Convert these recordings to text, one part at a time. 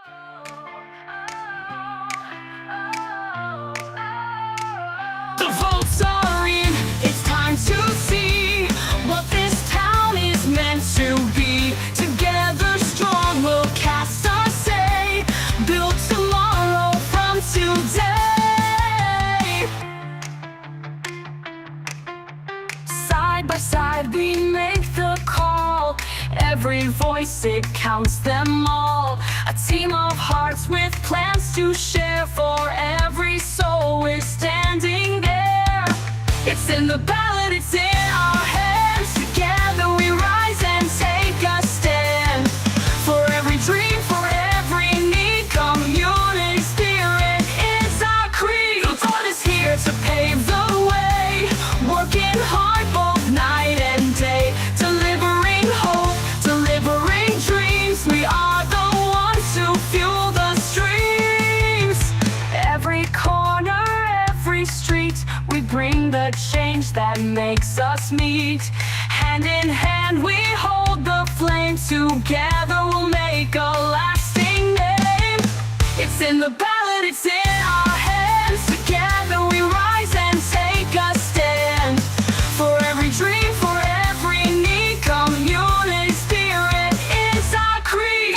The votes are in, it's time to see what this town is meant to be. Together strong we'll cast our say, build tomorrow from today. Side by side we make the call, every voice it counts them all. A team of hearts with plans to share, for every soul we're standing there. It's in the ballot, it's in our hands. Together we rise and take a stand. For every dream, for every need, community spirit is our creed. The vote is here to pave the way, working hard both night and day, delivering hope, delivering dreams. We are the ones who fuel the streams. Every corner, every street, we bring the change that makes us meet. Hand in hand we hold the flame, together we'll make a lasting name. It's in the ballot, it's in our hands. Together we rise and take a stand. For every dream, for every need, community spirit is our creed.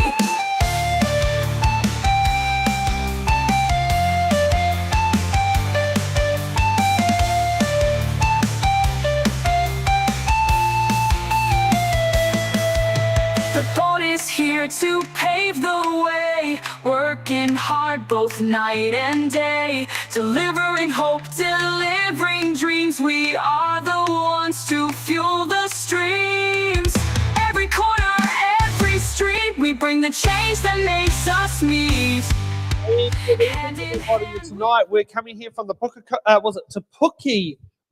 The vote is here to pave the way, working hard both night and day, delivering hope, delivering dreams. We are the ones to fuel the streams. Every corner, every street, we bring the change that makes us meet. Hand in hand. Tonight we're coming here from the Puke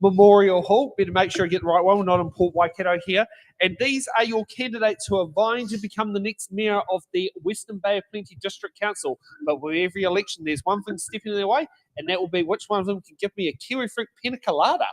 Memorial Hall. Better make sure I get the right one. We're not in Port Waikato here. And these are your candidates who are vying to become the next mayor of the Western Bay of Plenty District Council. But with every election, there's one thing stepping in their way, and that will be which one of them can give me a kiwi fruit pina colada.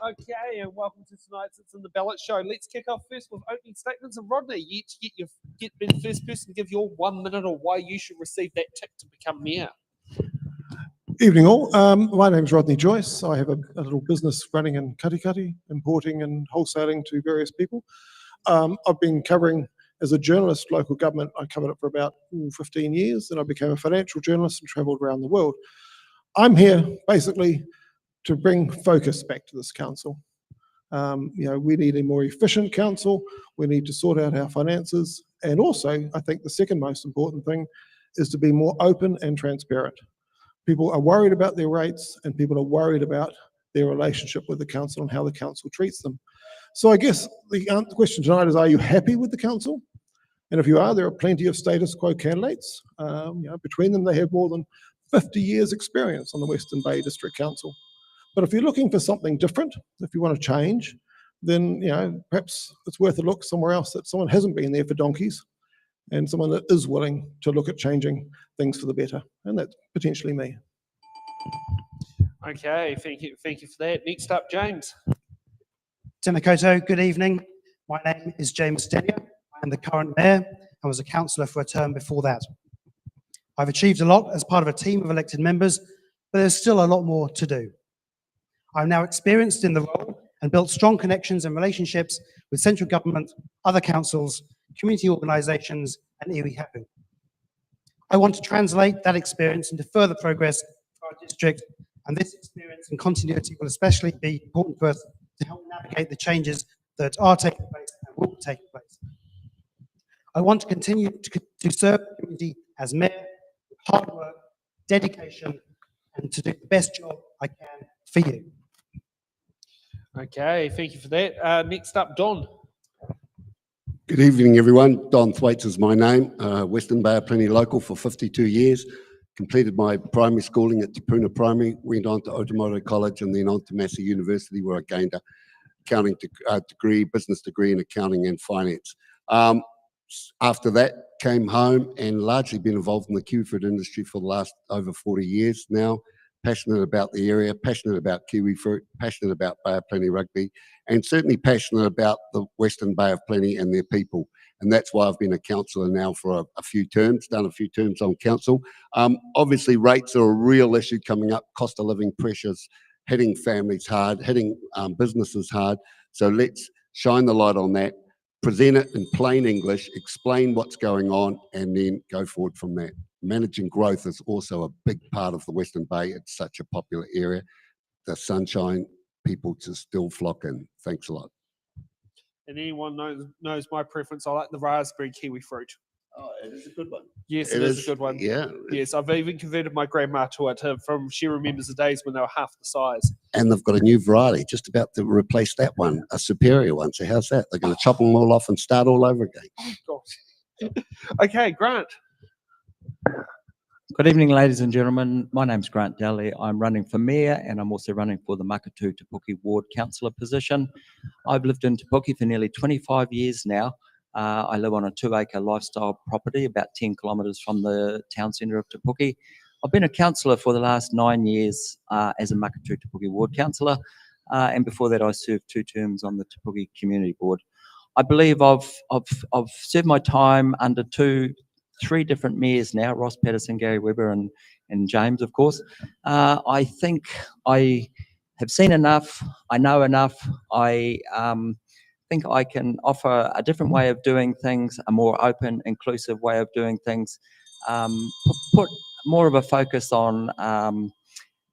Okay, and welcome to tonight's It's in the Ballot show. Let's kick off first with opening statements. And Rodney, you get be the first person to give your 1 minute of why you should receive that tick to become mayor. Evening all. My name's Rodney Joyce. I have a little business running in Katikati, importing and wholesaling to various people. I've been covering, as a journalist, local government. I covered it for about 15 years, and I became a financial journalist and travelled around the world. I'm here basically to bring focus back to this council. We need a more efficient council. We need to sort out our finances. And also, I think the second most important thing is to be more open and transparent. People are worried about their rates, and people are worried about their relationship with the council and how the council treats them. So I guess the question tonight is, are you happy with the council? And if you are, there are plenty of status quo candidates. Between them, they have more than 50 years experience on the Western Bay District Council. But if you're looking for something different, if you want to change, then perhaps it's worth a look somewhere else, that someone hasn't been there for donkeys, and someone that is willing to look at changing things for the better. And that's potentially me. Okay, thank you for that. Next up, James. Tēnā koutou, good evening. My name is James Daniel. I am the current mayor, and was a councillor for a term before that. I've achieved a lot as part of a team of elected members, but there's still a lot more to do. I'm now experienced in the role and built strong connections and relationships with central government, other councils, community organisations and iwi hapu. I want to translate that experience into further progress for our district, and this experience and continuity will especially be important for us to help navigate the changes that are taking place and will be taking place. I want to continue to serve the community as mayor with hard work, dedication, and to do the best job I can for you. Okay, thank you for that. Next up, Don. Good evening, everyone. Don Thwaites is my name. Western Bay of Plenty local for 52 years. Completed my primary schooling at Te Puna Primary, went on to Otamoto College and then on to Massey University where I gained a accounting degree, business degree in accounting and finance. After that, came home and largely been involved in the kiwifruit industry for the last over 40 years now. Passionate about the area, passionate about kiwifruit, passionate about Bay of Plenty rugby, and certainly passionate about the Western Bay of Plenty and their people. And that's why I've been a councillor now for a few terms, done a few terms on council. Obviously, rates are a real issue coming up, cost of living pressures, hitting families hard, hitting businesses hard. So let's shine the light on that, present it in plain English, explain what's going on, and then go forward from that. Managing growth is also a big part of the Western Bay. It's such a popular area. The sunshine, people just still flock in. Thanks a lot. And anyone knows my preference. I like the raspberry kiwi fruit. Oh, it is a good one. Yes, it is a good one. Yeah. Yes, I've even converted my grandma to it from she remembers the days when they were half the size. And they've got a new variety, just about to replace that one, a superior one. So how's that? They're going to chop them all off and start all over again. Oh, gosh. Okay, Grant. Good evening, ladies and gentlemen. My name's Grant Daly. I'm running for Mayor and I'm also running for the Makatu Te Puke Ward Councillor position. I've lived in Te Puke for nearly 25 years now. I live on a 2-acre lifestyle property about 10 kilometres from the town centre of Te Puke. I've been a councillor for the last 9 years as a Makatu Te Puke Ward Councillor, and before that I served 2 terms on the Te Puke Community Board. I believe I've served my time under 3 different mayors now, Ross Patterson, Gary Webber and James, of course. I think I have seen enough, I know enough, I think I can offer a different way of doing things, a more open, inclusive way of doing things, put more of a focus on,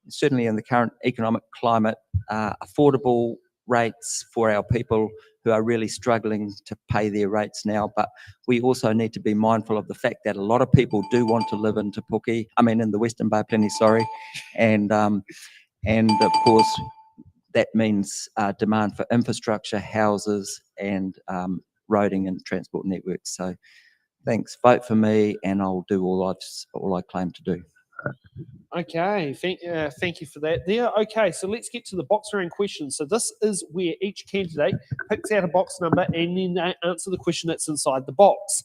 certainly in the current economic climate, affordable rates for our people who are really struggling to pay their rates now. But we also need to be mindful of the fact that a lot of people do want to live in Te Puke, in the Western Bay of Plenty, sorry. And of course, that means demand for infrastructure, houses, and roading and transport networks. So thanks, vote for me and I'll do all I claim to do. Okay, thank you for that there. Okay, so let's get to the box round questions. So this is where each candidate picks out a box number and then they answer the question that's inside the box.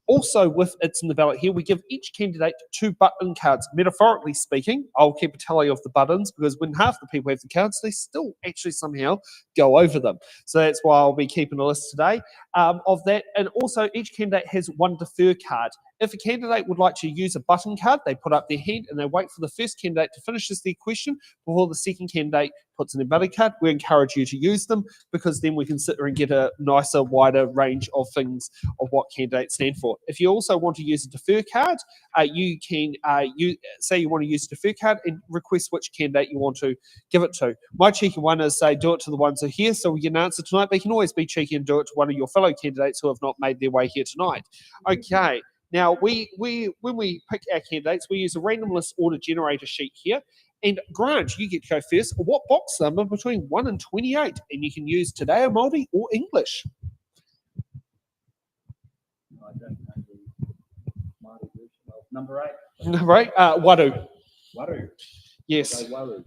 Also, with It's in the Ballot here, we give each candidate 2 button cards. Metaphorically speaking, I'll keep a tally of the buttons because when half the people have the cards, they still actually somehow go over them. So that's why I'll be keeping a list today of that. And also, each candidate has 1 defer card. If a candidate would like to use a button card, they put up their hand and they wait for the first candidate to finish their question before the second candidate puts in a button card. We encourage you to use them because then we can sit there and get a nicer, wider range of things of what candidates stand for. If you also want to use a defer card, you can say you want to use a defer card and request which candidate you want to give it to. My cheeky one is say do it to the ones who are here so we get an answer tonight, but you can always be cheeky and do it to one of your fellow candidates who have not made their way here tonight. Okay. Now, when we pick our candidates, we use a random list order generator sheet here. And Grant, you get to go first. What box number between 1 and 28? And you can use Te Reo Māori or English. I don't know the Māori version of number 8. Number 8, Waru. Waru. Yes. Okay, Waru.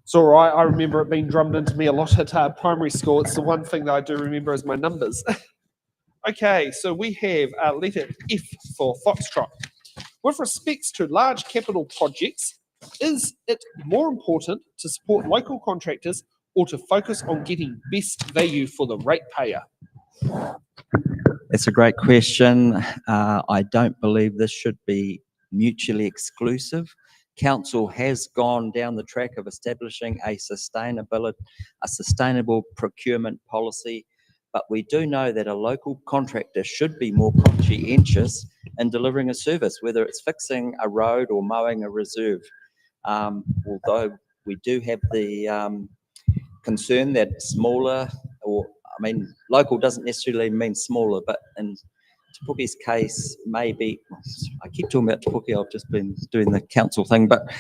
It's all right. I remember it being drummed into me a lot at primary school. It's the one thing that I do remember is my numbers. Okay, so we have letter F for Foxtrot. With respects to large capital projects, is it more important to support local contractors or to focus on getting best value for the ratepayer? It's a great question. I don't believe this should be mutually exclusive. Council has gone down the track of establishing a sustainable procurement policy, but we do know that a local contractor should be more conscientious in delivering a service, whether it's fixing a road or mowing a reserve. Although we do have the concern that smaller, or I mean, local doesn't necessarily mean smaller, but in Te Puke's case, maybe, I keep talking about Te Puke, I've just been doing the council thing, but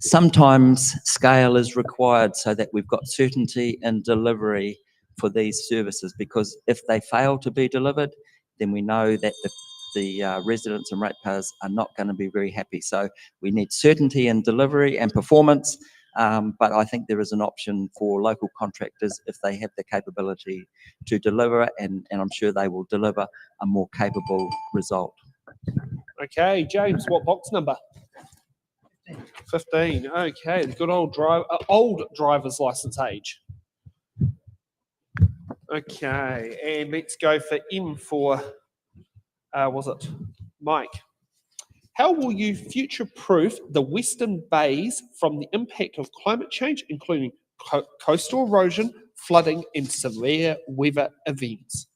sometimes scale is required so that we've got certainty in delivery for these services, because if they fail to be delivered, then we know that the residents and ratepayers are not going to be very happy. So we need certainty in delivery and performance. But I think there is an option for local contractors if they have the capability to deliver, and I'm sure they will deliver a more capable result. Okay, James, what box number? 15. Okay, the good old driver's license age. Okay, and let's go for M for, was it Mike? How will you future-proof the Western Bays from the impact of climate change, including coastal erosion, flooding, and severe weather events?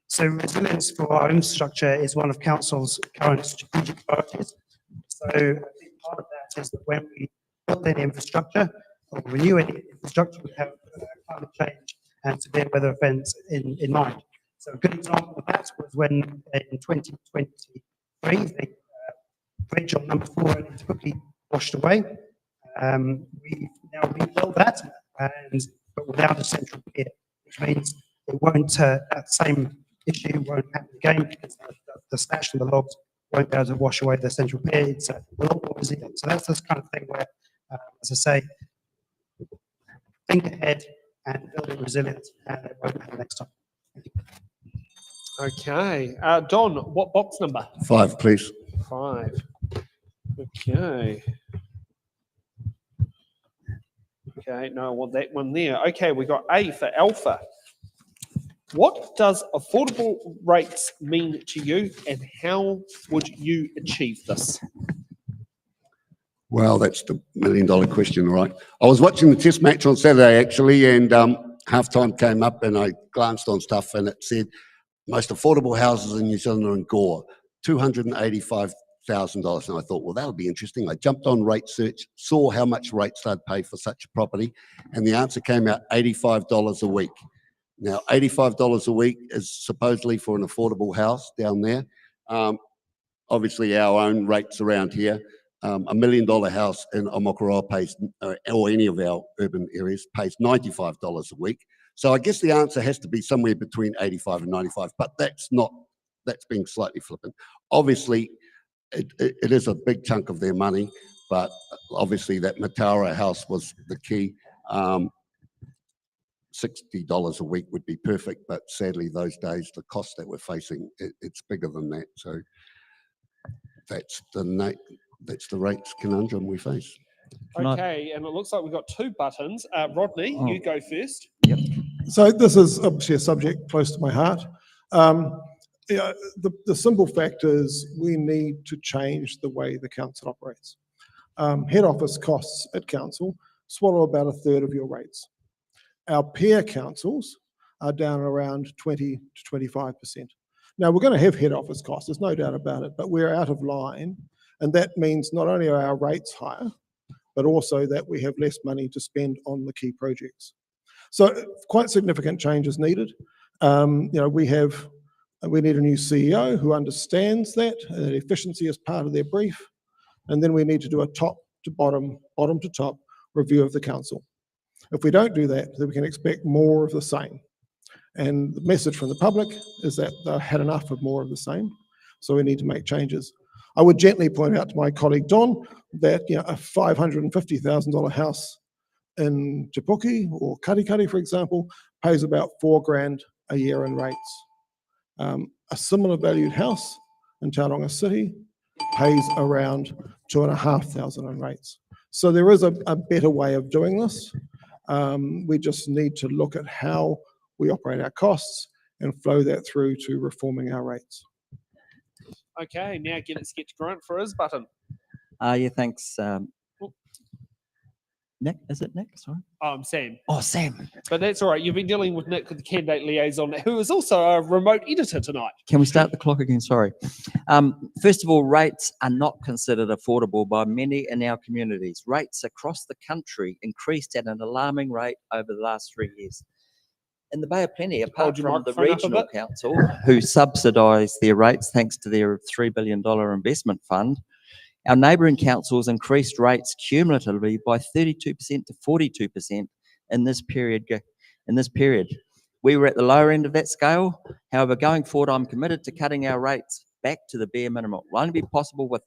So resilience for our infrastructure is one of Council's current strategic priorities. So I think part of that is that when we build any infrastructure or renew any infrastructure, we have climate change and severe weather events in mind. So a good example of that was when in 2023, the bridge on number 4 in Te Puke washed away. We've now rebuilt that, but without a central pier, which means it won't, that same issue won't happen again, because the slash and the logs won't be able to wash away the central pier. It's a lot more resilient. So that's this kind of thing where, as I say, think ahead and building resilience, and it won't happen next time. Thank you. Okay, Don, what box number? 5, please. 5. Okay. Okay, no, I want that one there. Okay, we got A for Alpha. What does affordable rates mean to you, and how would you achieve this? Well, that's the million-dollar question, right? I was watching the test match on Saturday, actually, and halftime came up, and I glanced on stuff, and it said most affordable houses in New Zealand are in Gore, $285,000. And I thought, well, that'll be interesting. I jumped on Rate Search, saw how much rates they'd pay for such a property, and the answer came out $85 a week. Now, $85 a week is supposedly for an affordable house down there. Obviously, our own rates around here, $1 million house in Mayoral pays, or any of our urban areas, pays $95 a week. So I guess the answer has to be somewhere between 85 and 95, but that's being slightly flippant. Obviously, it is a big chunk of their money, but obviously that Mayoral house was the key. $60 a week would be perfect, but sadly those days, the cost that we're facing, it's bigger than that. So that's the rates conundrum we face. Okay, and it looks like we've got 2 buttons. Rodney, you go first. Yep. So this is obviously a subject close to my heart. Yeah, the simple fact is we need to change the way the council operates. Head office costs at council swallow about 1/3 of your rates. Our peer councils are down around 20 to 25%. Now, we're going to have head office costs, there's no doubt about it, but we're out of line. And that means not only are our rates higher, but also that we have less money to spend on the key projects. So quite significant changes needed. We need a new CEO who understands that efficiency is part of their brief. And then we need to do a top to bottom to top review of the council. If we don't do that, then we can expect more of the same. And the message from the public is that they've had enough of more of the same. So we need to make changes. I would gently point out to my colleague Don that a $550,000 house in Te Puke or Katikati, for example, pays about $4,000 a year in rates. A similar valued house in Tauranga City pays around $2,500 in rates. So there is a better way of doing this. We just need to look at how we operate our costs, and flow that through to reforming our rates. Okay, now let's get to Grant for his button. Yeah, thanks. Nick, is it Nick? Sorry. Sam. Oh, Sam. But that's all right. You've been dealing with Nick, the candidate liaison, who is also a remote editor tonight. Can we start the clock again? Sorry. First of all, rates are not considered affordable by many in our communities. Rates across the country increased at an alarming rate over the last 3 years. In the Bay of Plenty, apart Hold your from the microphone up a regional bit. council, who subsidise their rates thanks to their $3 billion investment fund, our neighbouring councils increased rates cumulatively by 32% to 42% in this period. We were at the lower end of that scale. However, going forward, I'm committed to cutting our rates back to the bare minimum. It will only be possible with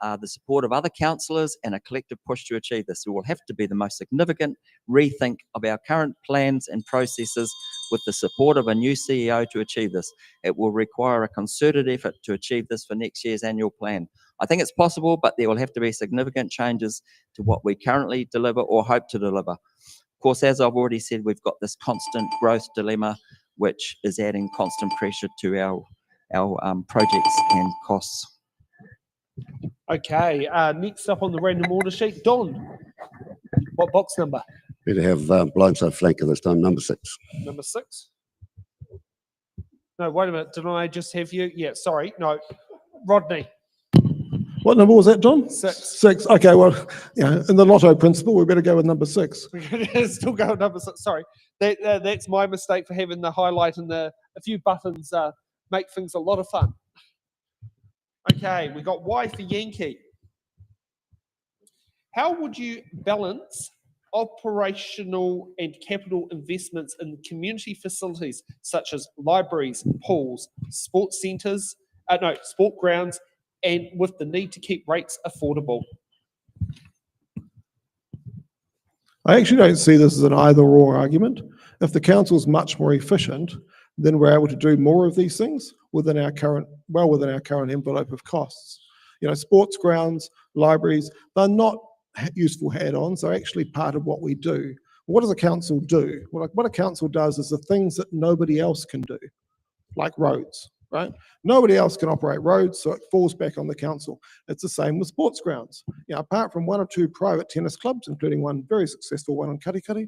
the support of other councillors and a collective push to achieve this. It will have to be the most significant rethink of our current plans and processes with the support of a new CEO to achieve this. It will require a concerted effort to achieve this for next year's annual plan. I think it's possible, but there will have to be significant changes to what we currently deliver or hope to deliver. Of course, as I've already said, we've got this constant growth dilemma, which is adding constant pressure to our projects and costs. Okay, next up on the random order sheet, Don. What box number? Better have blindside flanker this time, number 6. Number 6. No, wait a minute. Didn't I just have you? Yeah, sorry. No, Rodney. What number was that, John? 6. 6. Okay, well, in the lotto principle, we better go with number 6. We're going to still go with number 6. Sorry. That's my mistake for having the highlight and a few buttons make things a lot of fun. Okay, we got Y for Yankee. How would you balance operational and capital investments in community facilities such as libraries, pools, sports centres, sport grounds, and with the need to keep rates affordable? I actually don't see this as an either-or argument. If the council's much more efficient, then we're able to do more of these things within our current envelope of costs. Sports grounds, libraries, they're not useful add-ons. They're actually part of what we do. What does a council do? Well, what a council does is the things that nobody else can do, like roads, right? Nobody else can operate roads, so it falls back on the council. It's the same with sports grounds. Apart from 1 or 2 private tennis clubs, including one very successful one in Katikati,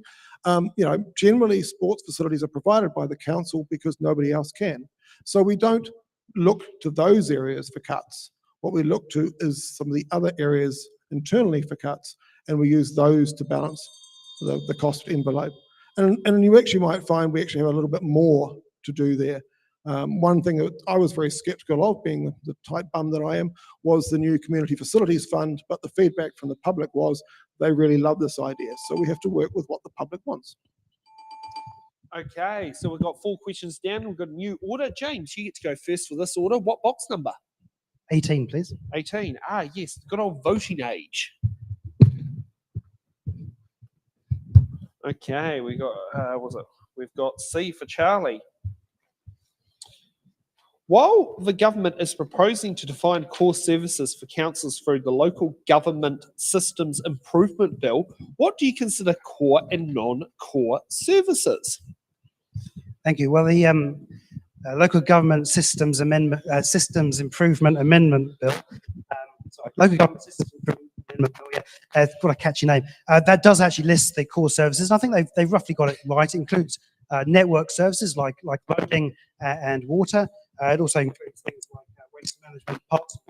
generally sports facilities are provided by the council because nobody else can. So we don't look to those areas for cuts. What we look to is some of the other areas internally for cuts, and we use those to balance the cost envelope. And you actually might find we actually have a little bit more to do there. One thing that I was very skeptical of, being the tight bum that I am, was the new Community Facilities Fund, but the feedback from the public was they really love this idea. So we have to work with what the public wants. Okay, so we've got 4 questions down. We've got a new order. James, you get to go first for this order. What box number? 18, please. 18. Yes, good old voting age. Okay, we got, we've got C for Charlie. While the government is proposing to define core services for councils through the Local Government Systems Improvement Bill, what do you consider core and non-core services? Thank you. Well, the Local Government Systems Improvement Amendment Bill, Local Government Systems Improvement Amendment Bill, it's got a catchy name. That does actually list the core services. I think they've roughly got it right. It includes network services like roading and water. It also includes things like waste management, parks and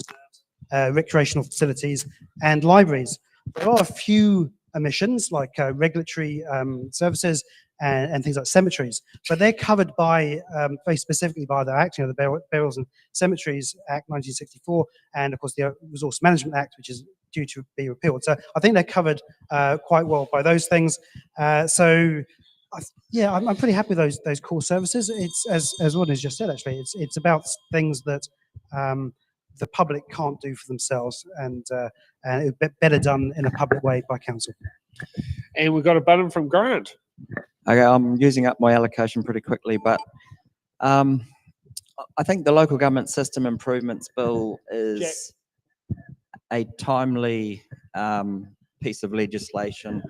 reserves, recreational facilities, and libraries. There are a few omissions like regulatory services and things like cemeteries, but they're covered by very specifically by the Act, the Burials and Cemeteries Act 1964, and of course the Resource Management Act, which is due to be repealed. So I think they're covered quite well by those things. I'm pretty happy with those core services. It's as Rodney's just said. Actually, it's about things that the public can't do for themselves, and it's better done in a public way by council. And we've got a button from Grant. Okay, I'm using up my allocation pretty quickly, but I think the Local Government System Improvements Bill is a timely piece of legislation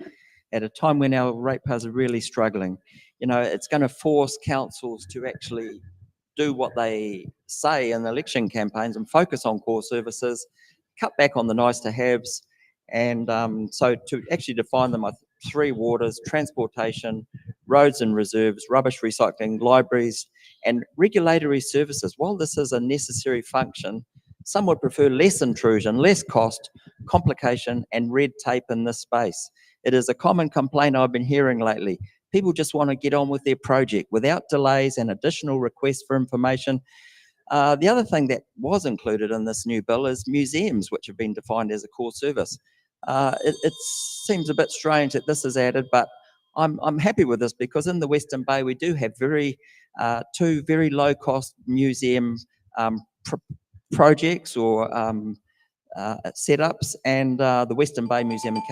at a time when our ratepayers are really struggling. you know, it's going to force councils to actually do what they say in election campaigns and focus on core services, cut back on the nice to haves. And so to actually define them, three waters: transportation, roads and reserves, rubbish recycling, libraries, and regulatory services. While this is a necessary function, some would prefer less intrusion, less cost, complication, and red tape in this space. It is a common complaint I've been hearing lately. People just want to get on with their project without delays and additional requests for information. The other thing that was included in this new bill is museums, which have been defined as a core service. It seems a bit strange that this is added, but I'm happy with this because in the Western Bay we do have two very low-cost museum projects or setups, and the Western Bay Museum in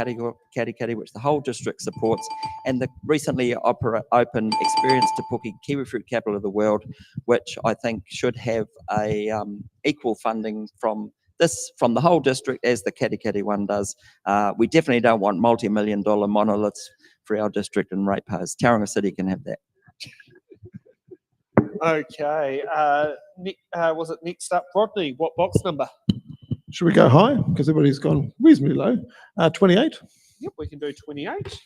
Katikati, which the whole district supports, and the recently open Experience Te Puke Kiwi Fruit Capital of the World, which I think should have a equal funding from the whole district as the Katikati one does. We definitely don't want multi-million-dollar monoliths for our district and ratepayers. Tauranga City can have that. Okay. Was it next up, Rodney? What box number? Should we go high? Because everybody's gone reasonably low. 28. Yep, we can do 28.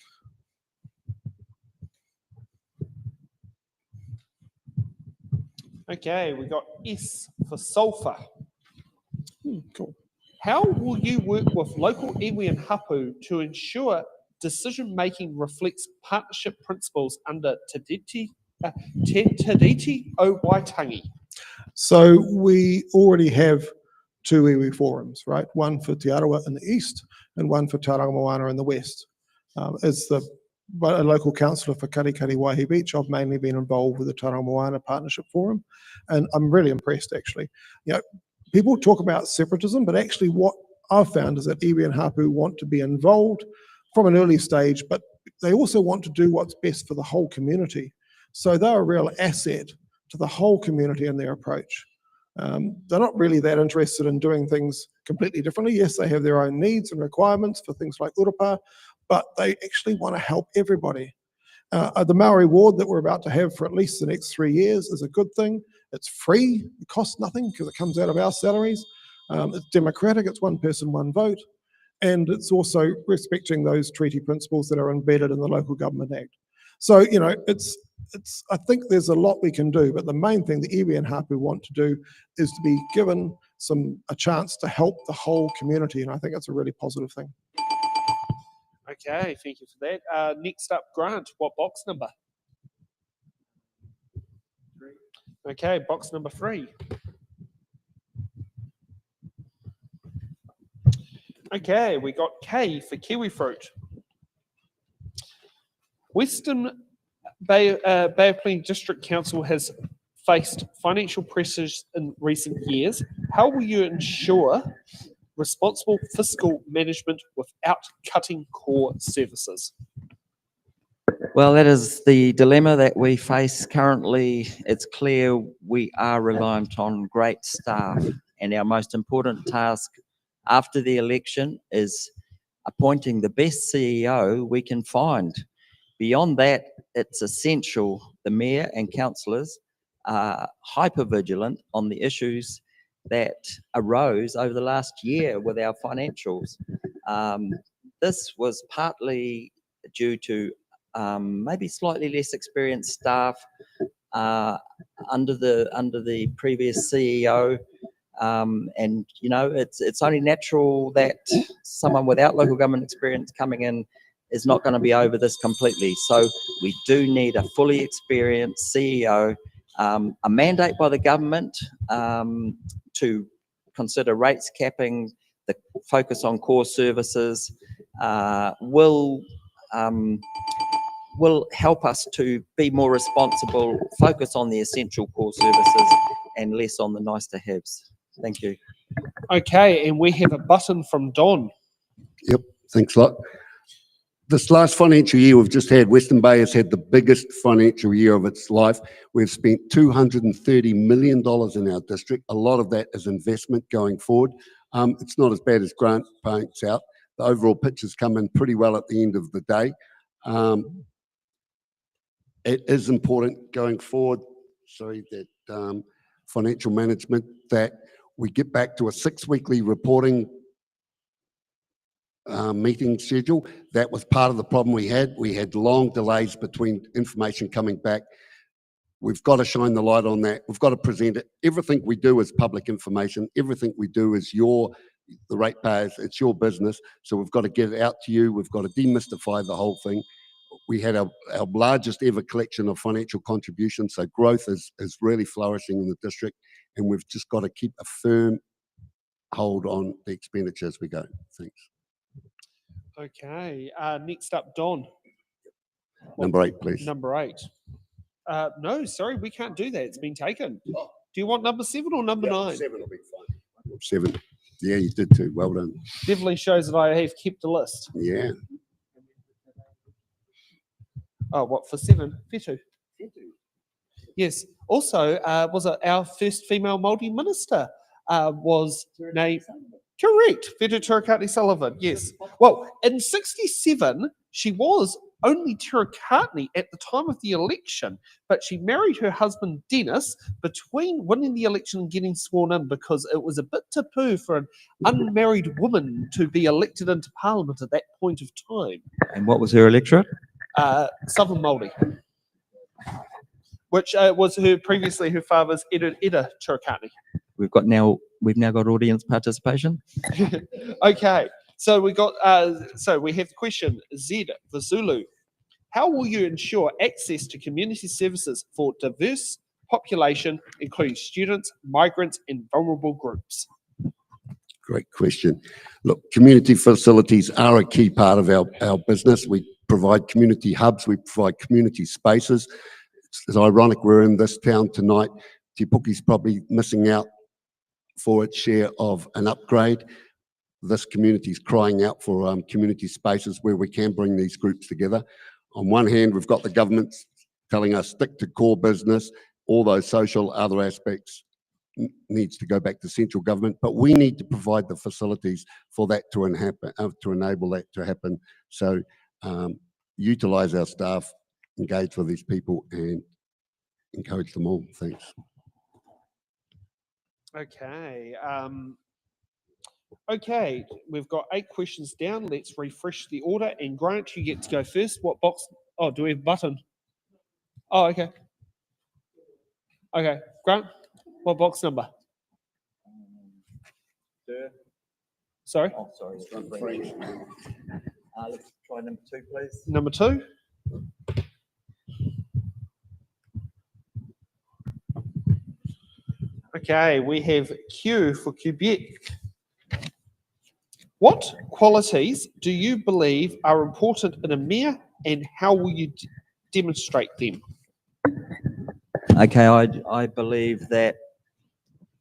Okay, we got S for sulphur. Cool. How will you work with local iwi and hapu to ensure decision-making reflects partnership principles under Te Tiriti o Waitangi? So we already have two iwi forums, right? One for Te Arawa in the east and one for Tauranga Moana in the west. As a local councillor for Katikati Waihi Beach, I've mainly been involved with the Tauranga Moana Partnership Forum, and I'm really impressed actually. You know, people talk about separatism, but actually what I've found is that iwi and hapu want to be involved from an early stage, but they also want to do what's best for the whole community. So they're a real asset to the whole community in their approach. They're not really that interested in doing things completely differently. Yes, they have their own needs and requirements for things like urupa, but they actually want to help everybody. The Maori ward that we're about to have for at least the next 3 years is a good thing. It's free, it costs nothing because it comes out of our salaries. It's democratic, it's one person, one vote. And it's also respecting those treaty principles that are embedded in the Local Government Act. So, you know, I think there's a lot we can do, but the main thing the iwi and hapu want to do is to be given a chance to help the whole community, and I think that's a really positive thing. Okay, thank you for that. Next up, Grant, what box number? 3. Okay, box number 3. Okay, we got K for kiwi fruit. Western Bay of Plenty District Council has faced financial pressures in recent years. How will you ensure responsible fiscal management without cutting core services? Well, that is the dilemma that we face currently. It's clear we are reliant on great staff, and our most important task after the election is appointing the best CEO we can find. Beyond that, it's essential the mayor and councillors are hyper-vigilant on the issues that arose over the last year with our financials. This was partly due to maybe slightly less experienced staff under the previous CEO. And you know, it's only natural that someone without local government experience coming in is not going to be over this completely. So we do need a fully experienced CEO, a mandate by the government to consider rates capping, the focus on core services will help us to be more responsible, focus on the essential core services and less on the nice to haves. Thank you. Okay, and we have a button from Don. Yep, thanks a lot. This last financial year we've just had, Western Bay has had the biggest financial year of its life. We've spent $230 million in our district. A lot of that is investment going forward. It's not as bad as Grant points out. The overall picture's come in pretty well at the end of the day. it is important going forward, sorry, that financial management, that we get back to a 6-weekly reporting meeting schedule. That was part of the problem we had. We had long delays between information coming back. We've got to shine the light on that. We've got to present it. Everything we do is public information. Everything we do is the ratepayers, it's your business. So we've got to get it out to you. We've got to demystify the whole thing. We had our largest ever collection of financial contributions. So growth is really flourishing in the district, and we've just got to keep a firm hold on the expenditure as we go. Thanks. Okay, next up, Don. Number 8, please. Number 8. No, sorry, we can't do that. It's been taken. Do you want number 7 or number 9? 7 will be fine. 7. Yeah, you did too. Well done. Definitely shows that I have kept a list. Yeah. Oh, what, for 7? Whetū. Yes. Also, was it our first female Māori minister was named... Correct, Whetū Turakatini Sullivan, yes. Well, in 67, she was only Turakatini at the time of the election, but she married her husband Dennis between winning the election and getting sworn in, because it was a bit taboo for an unmarried woman to be elected into Parliament at that point of time. And what was her electorate? Southern Māori, which was her father's Eda Turakatini. We've now got audience participation. Okay, so we got we have the question Z for Zulu. How will you ensure access to community services for diverse population, including students, migrants, and vulnerable groups? Great question. Look, community facilities are a key part of our business. We provide community hubs, we provide community spaces. It's ironic we're in this town tonight. Te Puke's probably missing out for its share of an upgrade. This community is crying out for community spaces where we can bring these groups together. On one hand, we've got the government telling us stick to core business, all those social other aspects needs to go back to central government, but we need to provide the facilities for that to enable that to happen. So utilise our staff, engage with these people, and encourage them all. Thanks. Okay. Okay, we've got 8 questions down. Let's refresh the order. And Grant, you get to go first. What box? Oh, do we have a button? Oh, okay. Okay, Grant, what box number? Sorry? Oh, sorry. Let's try number 2, please. Number 2? Okay, we have Q for Quebec. What qualities do you believe are important in a mayor, and how will you demonstrate them? Okay, I believe that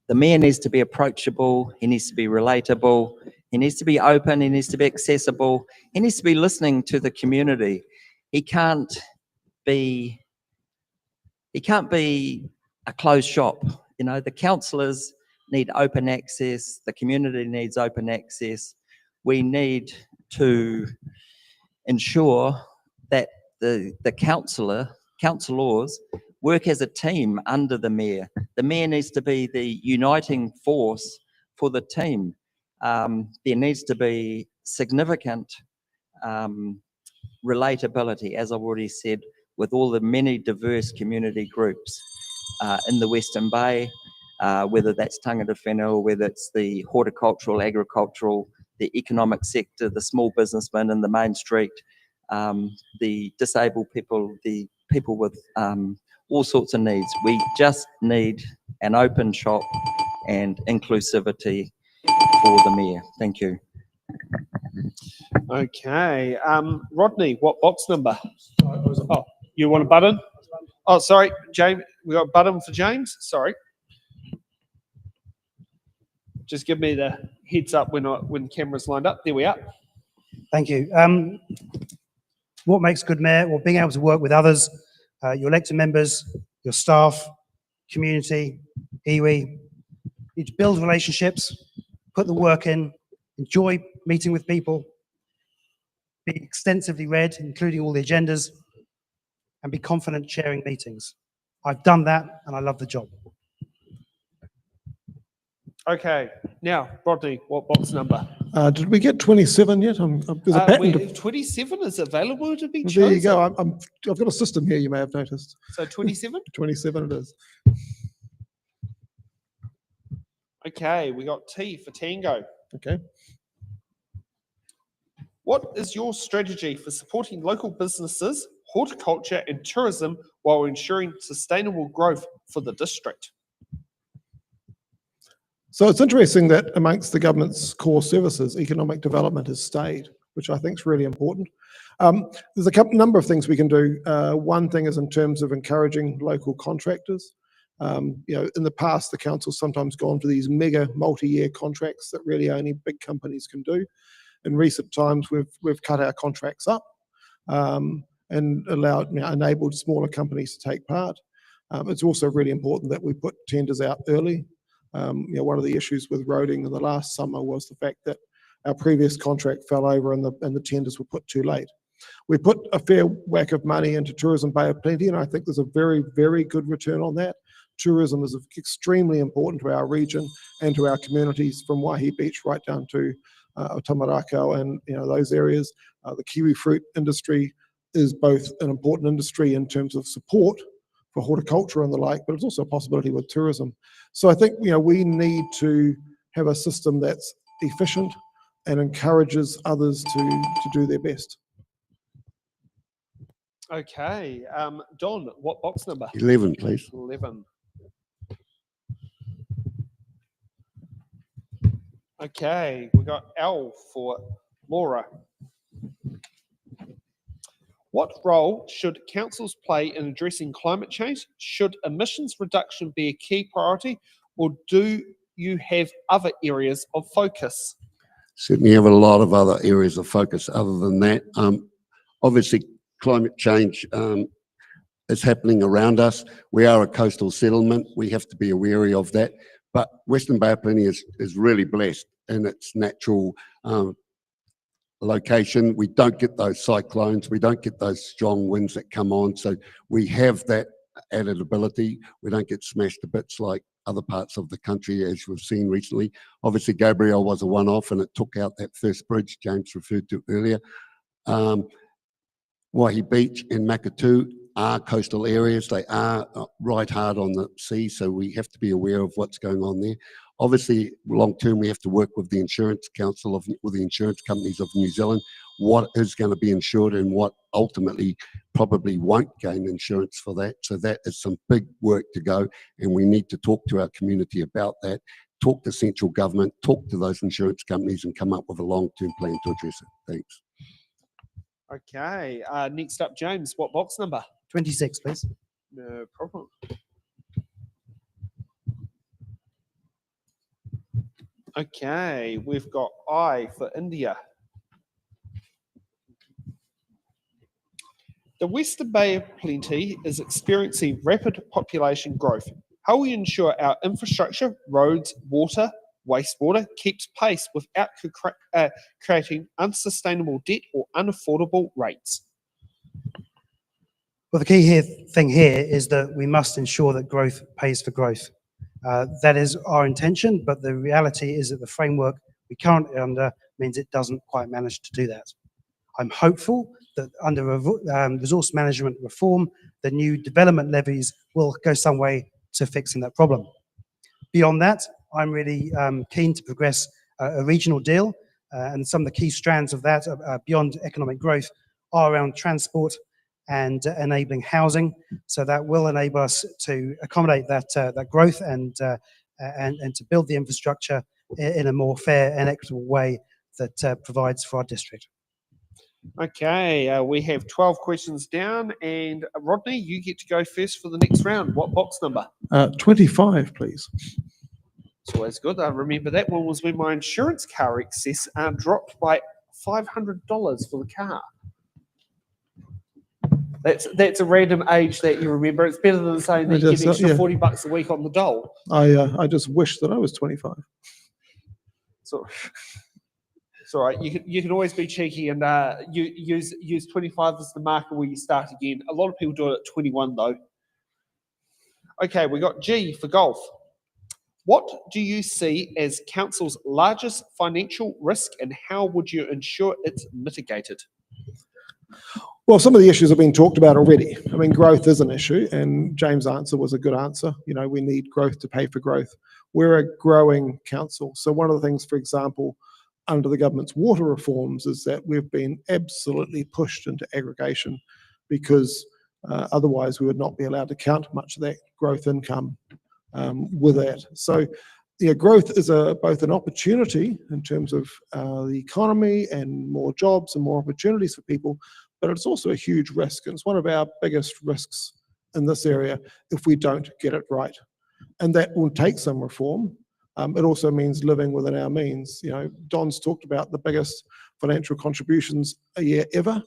the mayor needs to be approachable, he needs to be relatable, he needs to be open, he needs to be accessible, he needs to be listening to the community. He can't be a closed shop. You know, the councillors need open access, the community needs open access. We need to ensure that the councillors work as a team under the mayor. The mayor needs to be the uniting force for the team. There needs to be significant relatability, as I've already said, with all the many diverse community groups in the Western Bay, whether that's tangata whenua, whether it's the horticultural, agricultural, the economic sector, the small businessmen in the main street, the disabled people, the people with all sorts of needs. We just need an open shop and inclusivity for the mayor. Thank you. Okay, Rodney, what box number? Oh, you want a button? Oh, sorry, James, we got a button for James? Sorry. Just give me the heads up when camera's lined up. There we are. Thank you. What makes a good mayor? Well, being able to work with others, your elected members, your staff, community, iwi. You need to build relationships, put the work in, enjoy meeting with people, be extensively read, including all the agendas, and be confident chairing meetings. I've done that and I love the job. Okay, now, Rodney, what box number? Did we get 27 yet? There's a pattern. 27 is available to be There chosen. you go. I've got a system here, you may have noticed. So 27? 27 it is. Okay, we got T for Tango. Okay. What is your strategy for supporting local businesses, horticulture and tourism while ensuring sustainable growth for the district? So it's interesting that amongst the government's core services, economic development has stayed, which I think is really important. There's a number of things we can do. One thing is in terms of encouraging local contractors. In the past, the council's sometimes gone for these mega multi-year contracts that really only big companies can do. In recent times, we've cut our contracts up and enabled smaller companies to take part. It's also really important that we put tenders out early. One of the issues with roading in the last summer was the fact that our previous contract fell over and the tenders were put too late. We put a fair whack of money into Tourism Bay of Plenty, and I think there's a very, very good return on that. Tourism is extremely important to our region and to our communities from Waihi Beach right down to Tamarako and those areas. The kiwi fruit industry is both an important industry in terms of support for horticulture and the like, but it's also a possibility with tourism. So I think we need to have a system that's efficient and encourages others to do their best. Okay, Don, what box number? 11, please. 11. Okay, we got L for Laura. What role should councils play in addressing climate change? Should emissions reduction be a key priority, or do you have other areas of focus? Certainly have a lot of other areas of focus other than that. Obviously, climate change is happening around us. We are a coastal settlement. We have to be wary of that. But Western Bay of Plenty is really blessed in its natural location. We don't get those cyclones. We don't get those strong winds that come on. So we have that added ability. We don't get smashed to bits like other parts of the country, as we've seen recently. Obviously, Gabriel was a one-off and it took out that first bridge James referred to earlier. Waihi Beach and Makatu are coastal areas. They are right hard on the sea, so we have to be aware of what's going on there. Obviously, long-term, we have to work with the Insurance Council, with the insurance companies of New Zealand, what is going to be insured and what ultimately probably won't gain insurance for that. So that is some big work to go, and we need to talk to our community about that, talk to central government, talk to those insurance companies and come up with a long-term plan to address it. Thanks. Okay, next up, James, what box number? 26, please. No problem. Okay, we've got I for India. The Western Bay of Plenty is experiencing rapid population growth. How will we ensure our infrastructure, roads, water, wastewater keeps pace without creating unsustainable debt or unaffordable rates? Well, the key thing here is that we must ensure that growth pays for growth. That is our intention, but the reality is that the framework we currently under means it doesn't quite manage to do that. I'm hopeful that under resource management reform, the new development levies will go some way to fixing that problem. Beyond that, I'm really keen to progress a regional deal, and some of the key strands of that beyond economic growth are around transport and enabling housing. So that will enable us to accommodate that growth and to build the infrastructure in a more fair and equitable way that provides for our district. Okay, we have 12 questions down, and Rodney, you get to go first for the next round. What box number? 25, please. It's always good. I remember that one was when my insurance car excess dropped by $500 for the car. That's a random age that you remember. It's better than saying that you get an extra $40 a week on the dole. I just wish that I was 25. So, It's all right. You can always be cheeky and use 25 as the marker where you start again. A lot of people do it at 21 though. Okay, we got G for golf. What do you see as council's largest financial risk, and how would you ensure it's mitigated? Well, some of the issues have been talked about already. I mean, growth is an issue, and James' answer was a good answer. You know, we need growth to pay for growth. We're a growing council. So one of the things, for example, under the government's water reforms is that we've been absolutely pushed into aggregation because otherwise we would not be allowed to count much of that growth income with that. So yeah, growth is both an opportunity in terms of the economy and more jobs and more opportunities for people, but it's also a huge risk. And it's one of our biggest risks in this area if we don't get it right. And that will take some reform. It also means living within our means. You know, Don's talked about the biggest financial contributions a year ever,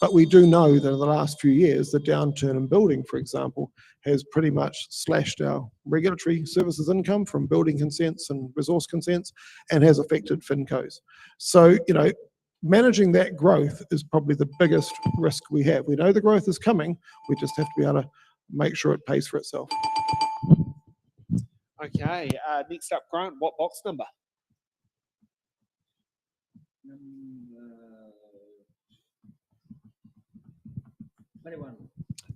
but we do know that in the last few years, the downturn in building, for example, has pretty much slashed our regulatory services income from building consents and resource consents and has affected FinCos. So, you know, managing that growth is probably the biggest risk we have. We know the growth is coming. We just have to be able to make sure it pays for itself. Okay, next up, Grant, what box number? 21.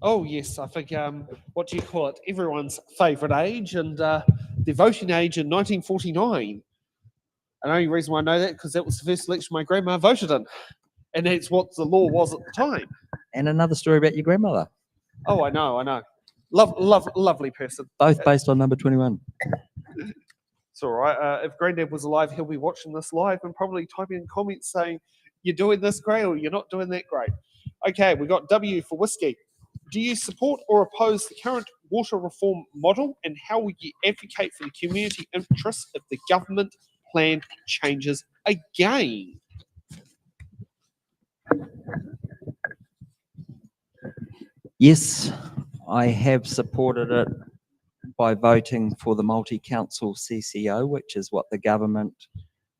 Oh, yes, I think, what do you call it? Everyone's favourite age, and the voting age in 1949. And the only reason why I know that because that was the first election my grandma voted in. And that's what the law was at the time. And another story about your grandmother, Oh, I know. Lovely person. both based on number 21. It's all right. If Granddad was alive, he'll be watching this live and probably typing in comments saying, you're doing this great or you're not doing that great. Okay, we got W for whiskey. Do you support or oppose the current water reform model, and how will you advocate for the community interests if the government plan changes again? Yes, I have supported it by voting for the multi-council CCO, which is what the government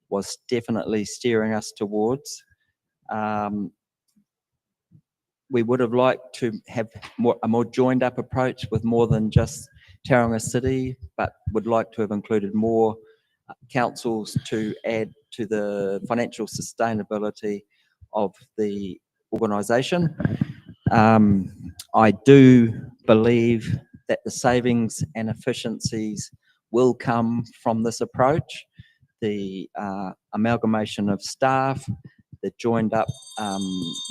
was definitely steering us towards. We would have liked to have a more joined up approach with more than just Tauranga City, but would like to have included more councils to add to the financial sustainability of the organisation. I do believe that the savings and efficiencies will come from this approach. The amalgamation of staff, the joined up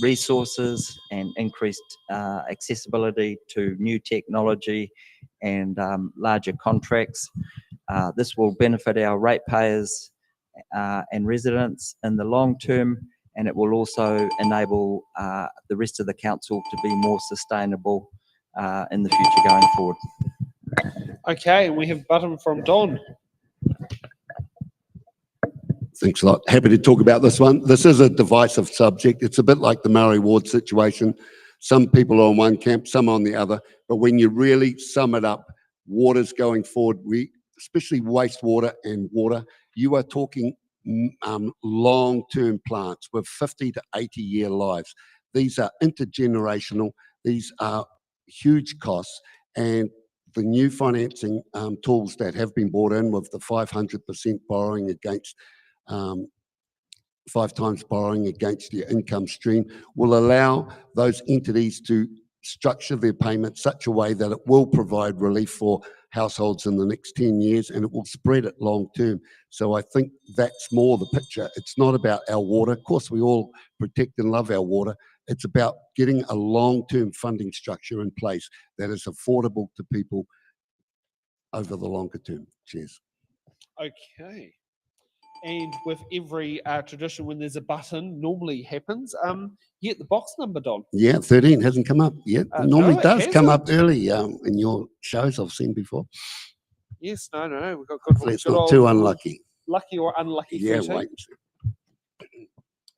resources and increased accessibility to new technology and larger contracts. This will benefit our ratepayers and residents in the long term, and it will also enable the rest of the council to be more sustainable in the future going forward. Okay, we have button from Don. Thanks a lot. Happy to talk about this one. This is a divisive subject. It's a bit like the Maori ward situation. Some people are on one camp, some on the other. But when you really sum it up, water's going forward, especially wastewater and water, you are talking long-term plants with 50 to 80-year lives. These are intergenerational. These are huge costs. And the new financing tools that have been brought in with the 500% borrowing against 5 times borrowing against your income stream will allow those entities to structure their payments such a way that it will provide relief for households in the next 10 years, and it will spread it long term. So I think that's more the picture. It's not about our water. Of course, we all protect and love our water. It's about getting a long-term funding structure in place that is affordable to people over the longer term. Cheers. Okay. And with every tradition, when there's a button, normally happens. You get the box number, Don. Yeah, 13 hasn't come up yet. It normally no, it does come up hasn't. early in your shows I've seen before. Yes, no. We've got Hopefully it's not too unlucky. Lucky or unlucky. Yeah, 13. wait.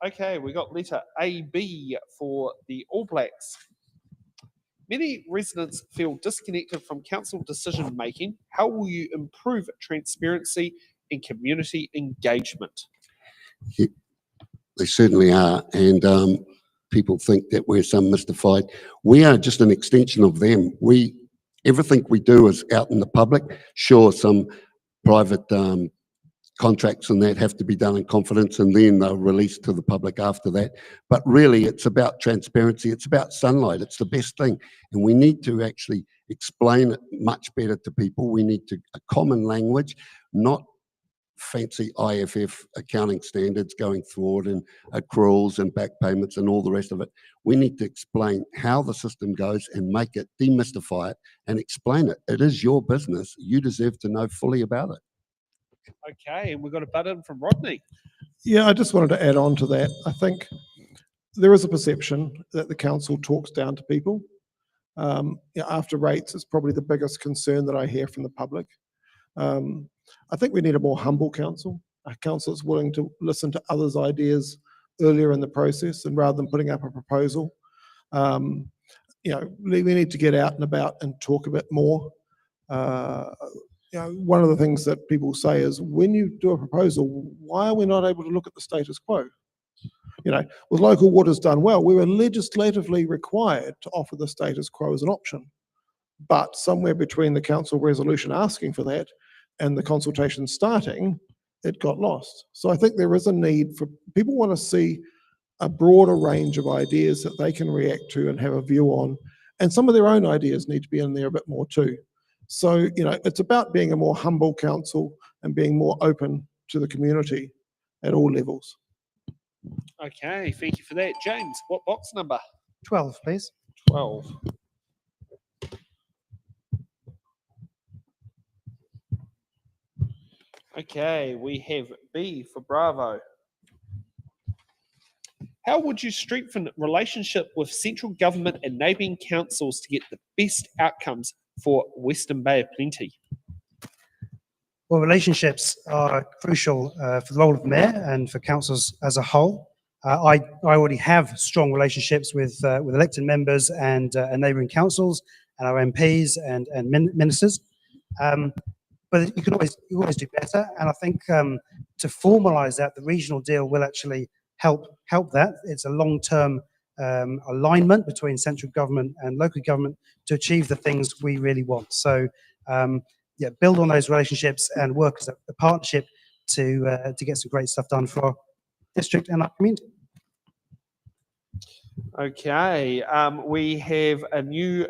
Okay, we got letter AB for the All Blacks. Many residents feel disconnected from council decision making. How will you improve transparency and community engagement? They certainly are. And people think that we're some mystified. We are just an extension of them. Everything we do is out in the public. Sure, some private contracts and that have to be done in confidence, and then they're released to the public after that. But really, it's about transparency. It's about sunlight. It's the best thing. And we need to actually explain it much better to people. We need a common language, not fancy IFF accounting standards going forward and accruals and back payments and all the rest of it. We need to explain how the system goes and make it, demystify it and explain it. It is your business. You deserve to know fully about it. Okay, and we've got a button from Rodney. Yeah, I just wanted to add on to that. I think there is a perception that the council talks down to people. After rates, it's probably the biggest concern that I hear from the public. I think we need a more humble council, a council that's willing to listen to others' ideas earlier in the process, and rather than putting up a proposal. We need to get out and about and talk a bit more. One of the things that people say is, when you do a proposal, why are we not able to look at the status quo? With local waters done well, we were legislatively required to offer the status quo as an option. But somewhere between the council resolution asking for that and the consultation starting, it got lost. So I think there is a need for people want to see a broader range of ideas that they can react to and have a view on. And some of their own ideas need to be in there a bit more too. So, it's about being a more humble council and being more open to the community at all levels. Okay, thank you for that. James, what box number? 12, please. 12. Okay, we have B for Bravo. How would you strengthen relationship with central government and neighbouring councils to get the best outcomes for Western Bay of Plenty? Well, relationships are crucial for the role of mayor and for councils as a whole. I already have strong relationships with elected members and neighbouring councils and our MPs and ministers. But you always do better. And I think to formalise that, the regional deal will actually help that. It's a long-term alignment between central government and local government to achieve the things we really want. So build on those relationships and work as a partnership to get some great stuff done for our district and our community. Okay, we have a new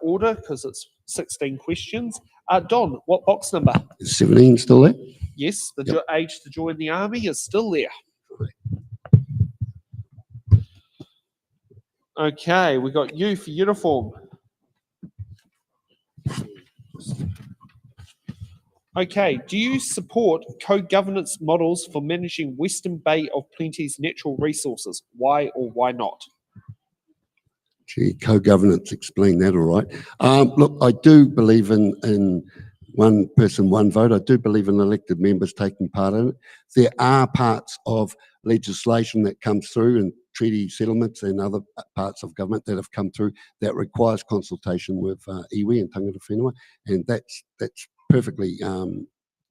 order because it's 16 questions. Don, what box number? Is 17 still there? Yes, the age to join the army is still there. Okay, we got you for uniform. Okay, do you support co-governance models for managing Western Bay of Plenty's natural resources? Why or why not? Gee, co-governance, explain that all right. Look, I do believe in one person, one vote. I do believe in elected members taking part in it. There are parts of legislation that comes through and treaty settlements and other parts of government that have come through that requires consultation with iwi and tangata whenua, and that's perfectly the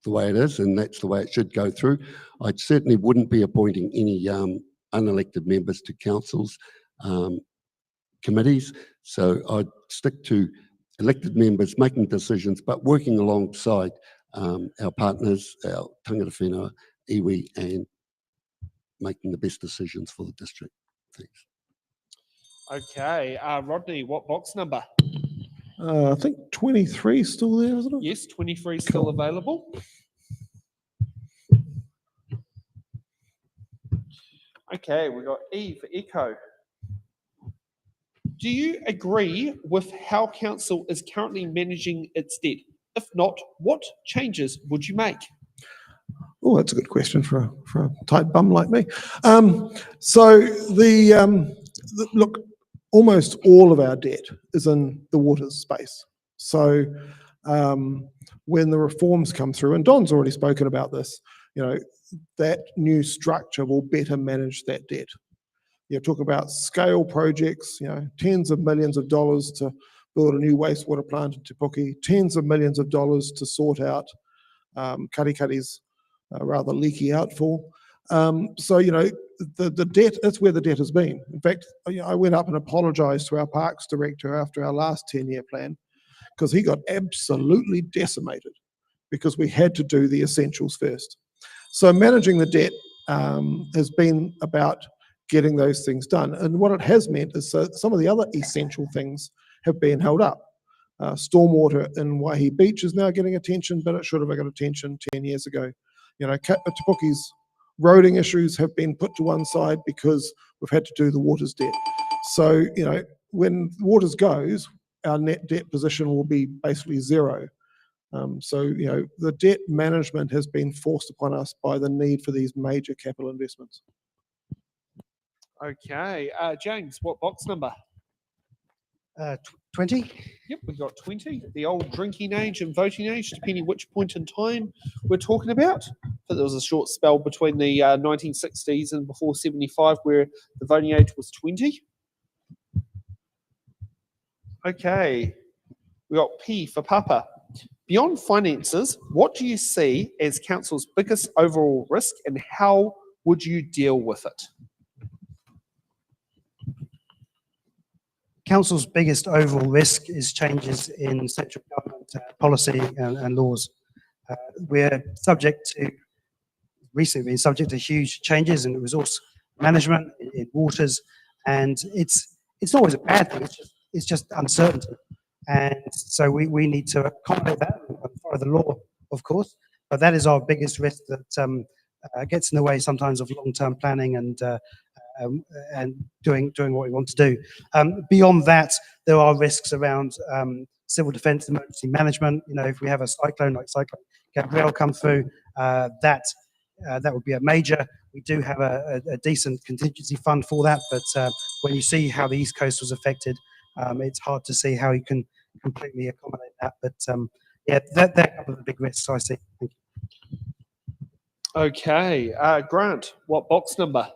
way it is, and that's the way it should go through. I certainly wouldn't be appointing any unelected members to councils, committees, so I'd stick to elected members making decisions, but working alongside our partners, our tangata whenua, iwi, and making the best decisions for the district. Thanks. Okay, Rodney, what box number? I think 23 is still there, isn't it? Yes, 23 is still available. Okay, we got E for Echo. Do you agree with how council is currently managing its debt? If not, what changes would you make? Oh, that's a good question for a tight bum like me. Look, almost all of our debt is in the waters space. So when the reforms come through, and Don's already spoken about this, that new structure will better manage that debt. Talk about scale projects, tens of millions of dollars to build a new wastewater plant in Te Puke, tens of millions of dollars to sort out Karikari's rather leaky outfall. So, you know, the debt, that's where the debt has been. In fact, I went up and apologized to our parks director after our last 10-year plan, because he got absolutely decimated because we had to do the essentials first. So managing the debt has been about getting those things done. And what it has meant is some of the other essential things have been held up. Stormwater in Waihi Beach is now getting attention, but it should have got attention 10 years ago. You know, Te Puke's roading issues have been put to one side because we've had to do the waters debt. So, you know, when waters goes, our net debt position will be basically zero. So, you know, the debt management has been forced upon us by the need for these major capital investments. Okay, James, what box number? 20? Yep, we've got 20, the old drinking age and voting age, depending which point in time we're talking about. But there was a short spell between the 1960s and before 75 where the voting age was 20. Okay, we got P for Papa. Beyond finances, what do you see as council's biggest overall risk and how would you deal with it? Council's biggest overall risk is changes in central government policy and laws. We're recently been subject to huge changes in resource management, in waters, and it's always a bad thing, it's just uncertainty. And so we need to accommodate that and follow the law, of course, but that is our biggest risk that gets in the way sometimes of long-term planning and doing what we want to do. Beyond that, there are risks around civil defence, emergency management. You know, if we have a cyclone like Cyclone Gabrielle come through, that would be a major. We do have a decent contingency fund for that, but when you see how the East Coast was affected, it's hard to see how you can completely accommodate that. But yeah, they're a couple of the big risks I see. Thank you. Okay, Grant, what box number?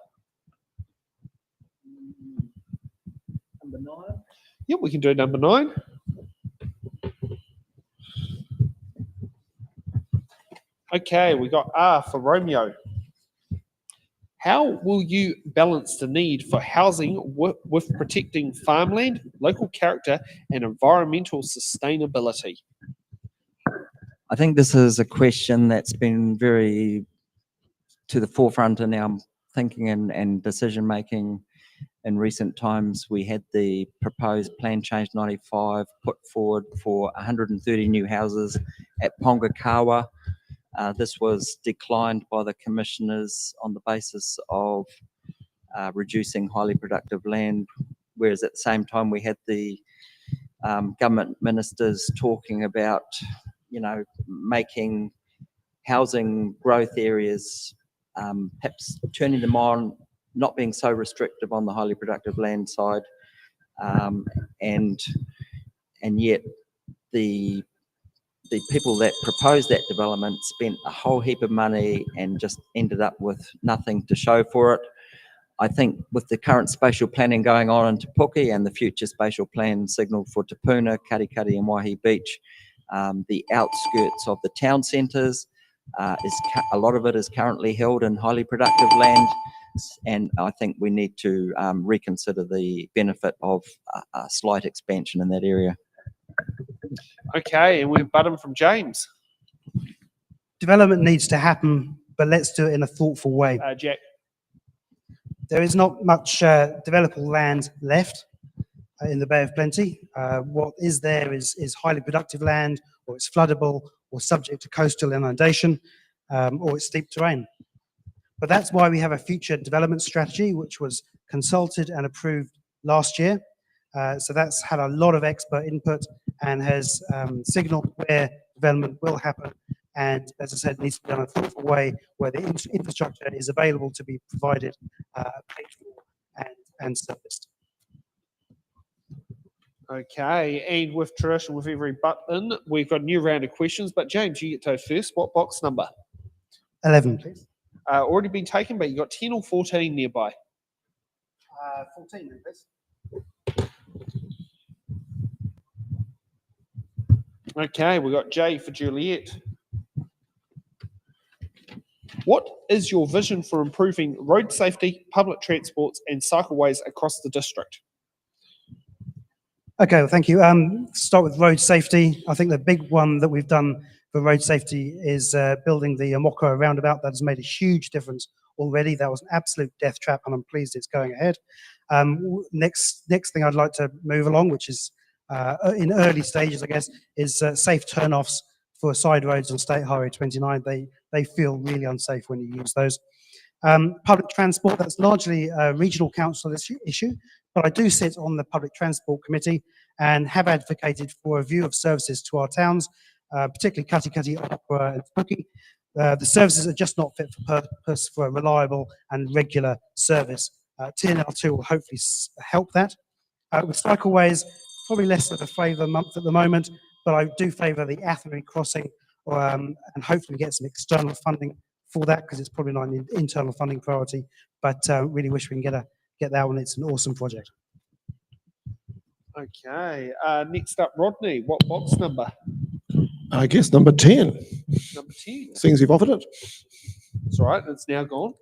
Number 9. Yep, we can do number 9. Okay, we got R for Romeo. How will you balance the need for housing with protecting farmland, local character, and environmental sustainability? I think this is a question that's been very to the forefront in our thinking and decision making in recent times. We had the proposed Plan Change 95 put forward for 130 new houses at Pongakawa. This was declined by the commissioners on the basis of reducing highly productive land, whereas at the same time we had the government ministers talking about, you know, making housing growth areas, perhaps turning them on, not being so restrictive on the highly productive land side, and yet the people that proposed that development spent a whole heap of money and just ended up with nothing to show for it. I think with the current spatial planning going on in Te Puke and the future spatial plan signalled for Te Puna, Karikari and Waihi Beach, the outskirts of the town centres, a lot of it is currently held in highly productive land, and I think we need to reconsider the benefit of a slight expansion in that area. Okay, and we've button from James. Development needs to happen, but let's do it in a thoughtful way. Jack. There is not much developable land left in the Bay of Plenty. What is there is highly productive land, or it's floodable, or subject to coastal inundation, or it's steep terrain. But that's why we have a future development strategy, which was consulted and approved last year. So that's had a lot of expert input and has signalled where development will happen. And as I said, it needs to be done in a thoughtful way where the infrastructure is available to be provided, paid for, and serviced. Okay, and with tradition with every button, we've got a new round of questions. But James, you get to go first. What box number? 11, please. Already been taken, but you got 10 or 14 nearby. 14, then, please. Okay, we got J for Juliet. What is your vision for improving road safety, public transports and cycleways across the district? Okay, well, thank you. Start with road safety. I think the big one that we've done for road safety is building the Amoko roundabout. That has made a huge difference already. That was an absolute death trap, and I'm pleased it's going ahead. Next thing I'd like to move along, which is in early stages, I guess, is safe turnoffs for side roads on State Highway 29. They feel really unsafe when you use those. Public transport, that's largely a regional council issue, but I do sit on the Public Transport Committee and have advocated for a view of services to our towns, particularly Katikati, Opera and Puke. The services are just not fit for purpose for a reliable and regular service. TNL2 will hopefully help that. With cycleways, probably less of a favour month at the moment, but I do favour the Athenry crossing and hopefully get some external funding for that, because it's probably not an internal funding priority, but really wish we can get that one. It's an awesome project. Okay, next up, Rodney, what box number? I guess number 10, Number 10. seeing as you've offered it. That's right, it's now gone.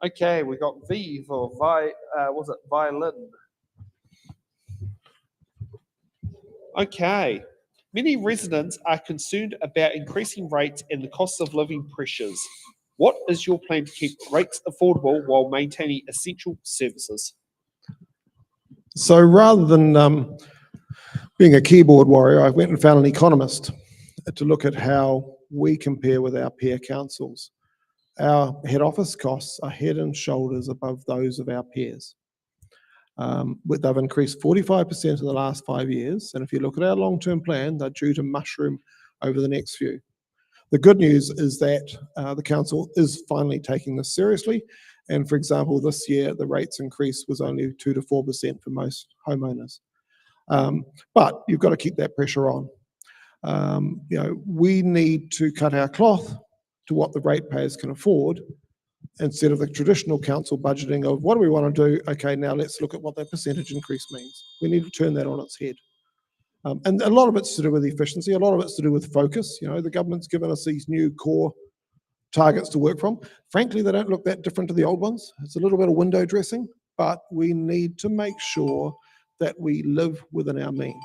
Okay, we got V for violin? Okay, many residents are concerned about increasing rates and the cost of living pressures. What is your plan to keep rates affordable while maintaining essential services? So rather than being a keyboard warrior, I went and found an economist to look at how we compare with our peer councils. Our head office costs are head and shoulders above those of our peers. They've increased 45% in the last 5 years, and if you look at our long-term plan, they're due to mushroom over the next few. The good news is that the council is finally taking this seriously, and for example, this year the rates increase was only 2 to 4% for most homeowners. But you've got to keep that pressure on. We need to cut our cloth to what the ratepayers can afford, instead of the traditional council budgeting of what do we want to do? Okay, now let's look at what that percentage increase means. We need to turn that on its head. And a lot of it's to do with efficiency, a lot of it's to do with focus. The government's given us these new core targets to work from. Frankly, they don't look that different to the old ones. It's a little bit of window dressing, but we need to make sure that we live within our means.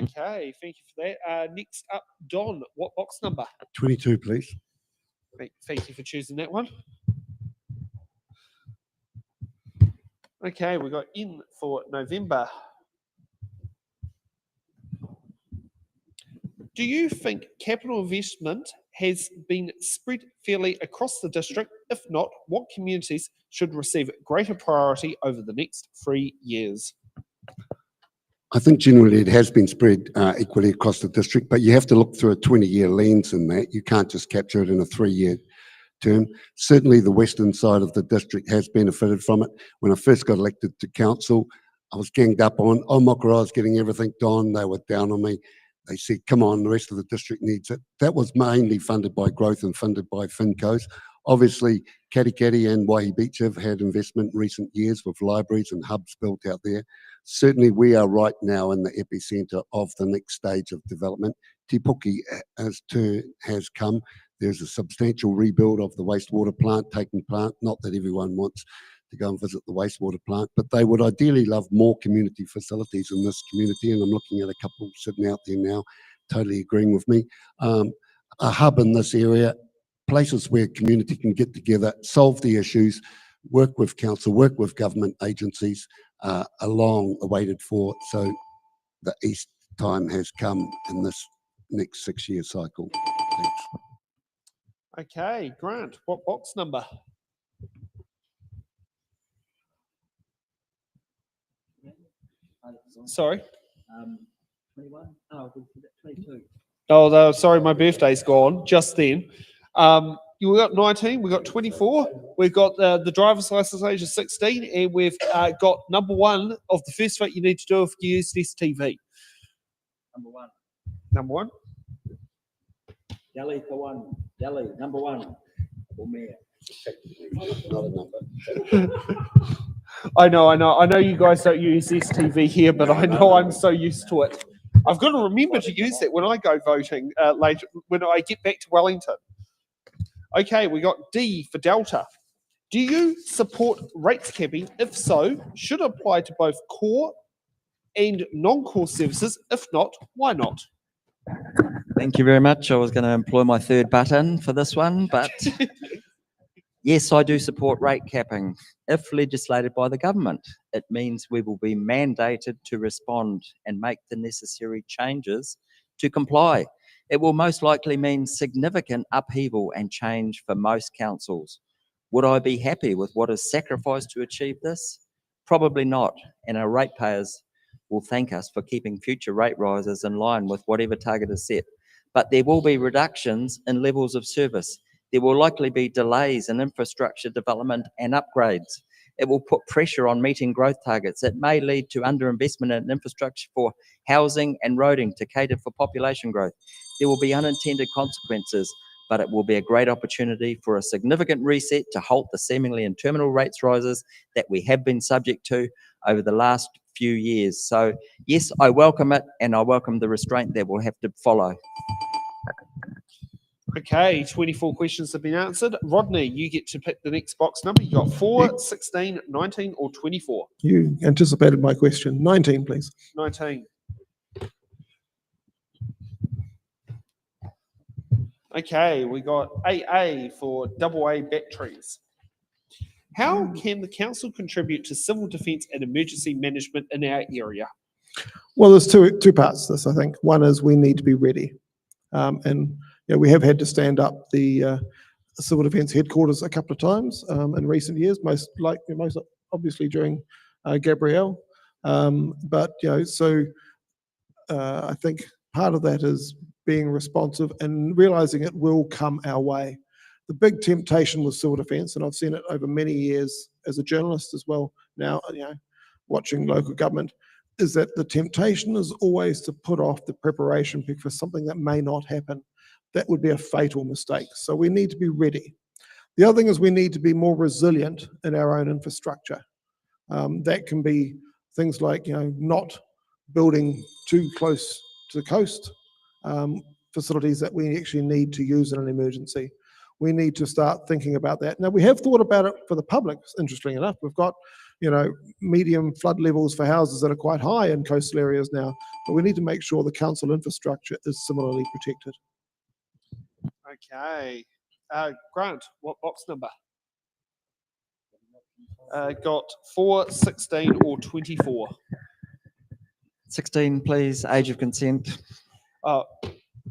Okay, thank you for that. Next up, Don, what box number? 22, please. Thank you for choosing that one. Okay, we got in for November. Do you think capital investment has been spread fairly across the district? If not, what communities should receive greater priority over the next 3 years? I think generally it has been spread equally across the district, but you have to look through a 20-year lens in that. You can't just capture it in a 3-year term. Certainly the western side of the district has benefited from it. When I first got elected to council, I was ganged up on, Mayoral, I was getting everything done. They were down on me. They said, come on, the rest of the district needs it. That was mainly funded by growth and funded by FinCos. Obviously, Katikati and Waihi Beach have had investment in recent years with libraries and hubs built out there. Certainly, we are right now in the epicentre of the next stage of development. Te Puke has come. There's a substantial rebuild of the wastewater plant taking place. Not that everyone wants to go and visit the wastewater plant, but they would ideally love more community facilities in this community, and I'm looking at a couple sitting out there now, totally agreeing with me. A hub in this area, places where community can get together, solve the issues, work with council, work with government agencies, long awaited for. So the East time has come in this next 6-year cycle. Thanks. Okay, Grant, what box number? Sorry? 21? Oh, 22. Oh, no, sorry, my birthday's gone just then. We got 19, we got 24, we've got the driver's license age of 16, and we've got number 1 of the first vote you need to do if you use this TV. Number 1. Number 1? Delhi for 1. Delhi, number 1. For mayor. Not a number. I know you guys don't use this TV here, but I know I'm so used to it. I've got to remember to use it when I go voting later, when I get back to Wellington. Okay, we got D for Delta. Do you support rates capping? If so, should it apply to both core and non-core services? If not, why not? Thank you very much. I was going to employ my third button for this one, but yes, I do support rate capping. If legislated by the government, it means we will be mandated to respond and make the necessary changes to comply. It will most likely mean significant upheaval and change for most councils. Would I be happy with what is sacrificed to achieve this? Probably not, and our ratepayers will thank us for keeping future rate rises in line with whatever target is set. But there will be reductions in levels of service. There will likely be delays in infrastructure development and upgrades. It will put pressure on meeting growth targets. It may lead to underinvestment in infrastructure for housing and roading to cater for population growth. There will be unintended consequences, but it will be a great opportunity for a significant reset to halt the seemingly interminable rates rises that we have been subject to over the last few years. So yes, I welcome it, and I welcome the restraint that will have to follow. Okay, 24 questions have been answered. Rodney, you get to pick the next box number. You got 4, 16, 19, or 24? You anticipated my question. 19, please. 19. Okay, we got AA for AA batteries. How can the council contribute to civil defence and emergency management in our area? Well, there's two parts to this, I think. One is we need to be ready. And we have had to stand up the civil defence headquarters a couple of times in recent years, most obviously during Gabrielle. But I think part of that is being responsive and realising it will come our way. The big temptation with civil defence, and I've seen it over many years as a journalist as well now, watching local government, is that the temptation is always to put off the preparation for something that may not happen. That would be a fatal mistake. So we need to be ready. The other thing is we need to be more resilient in our own infrastructure. That can be things like not building too close to the coast, facilities that we actually need to use in an emergency. We need to start thinking about that. Now, we have thought about it for the public, interestingly enough. We've got medium flood levels for houses that are quite high in coastal areas now, but we need to make sure the council infrastructure is similarly protected. Okay. Grant, what box number? Got 4, 16, or 24? 16, please. Age of consent.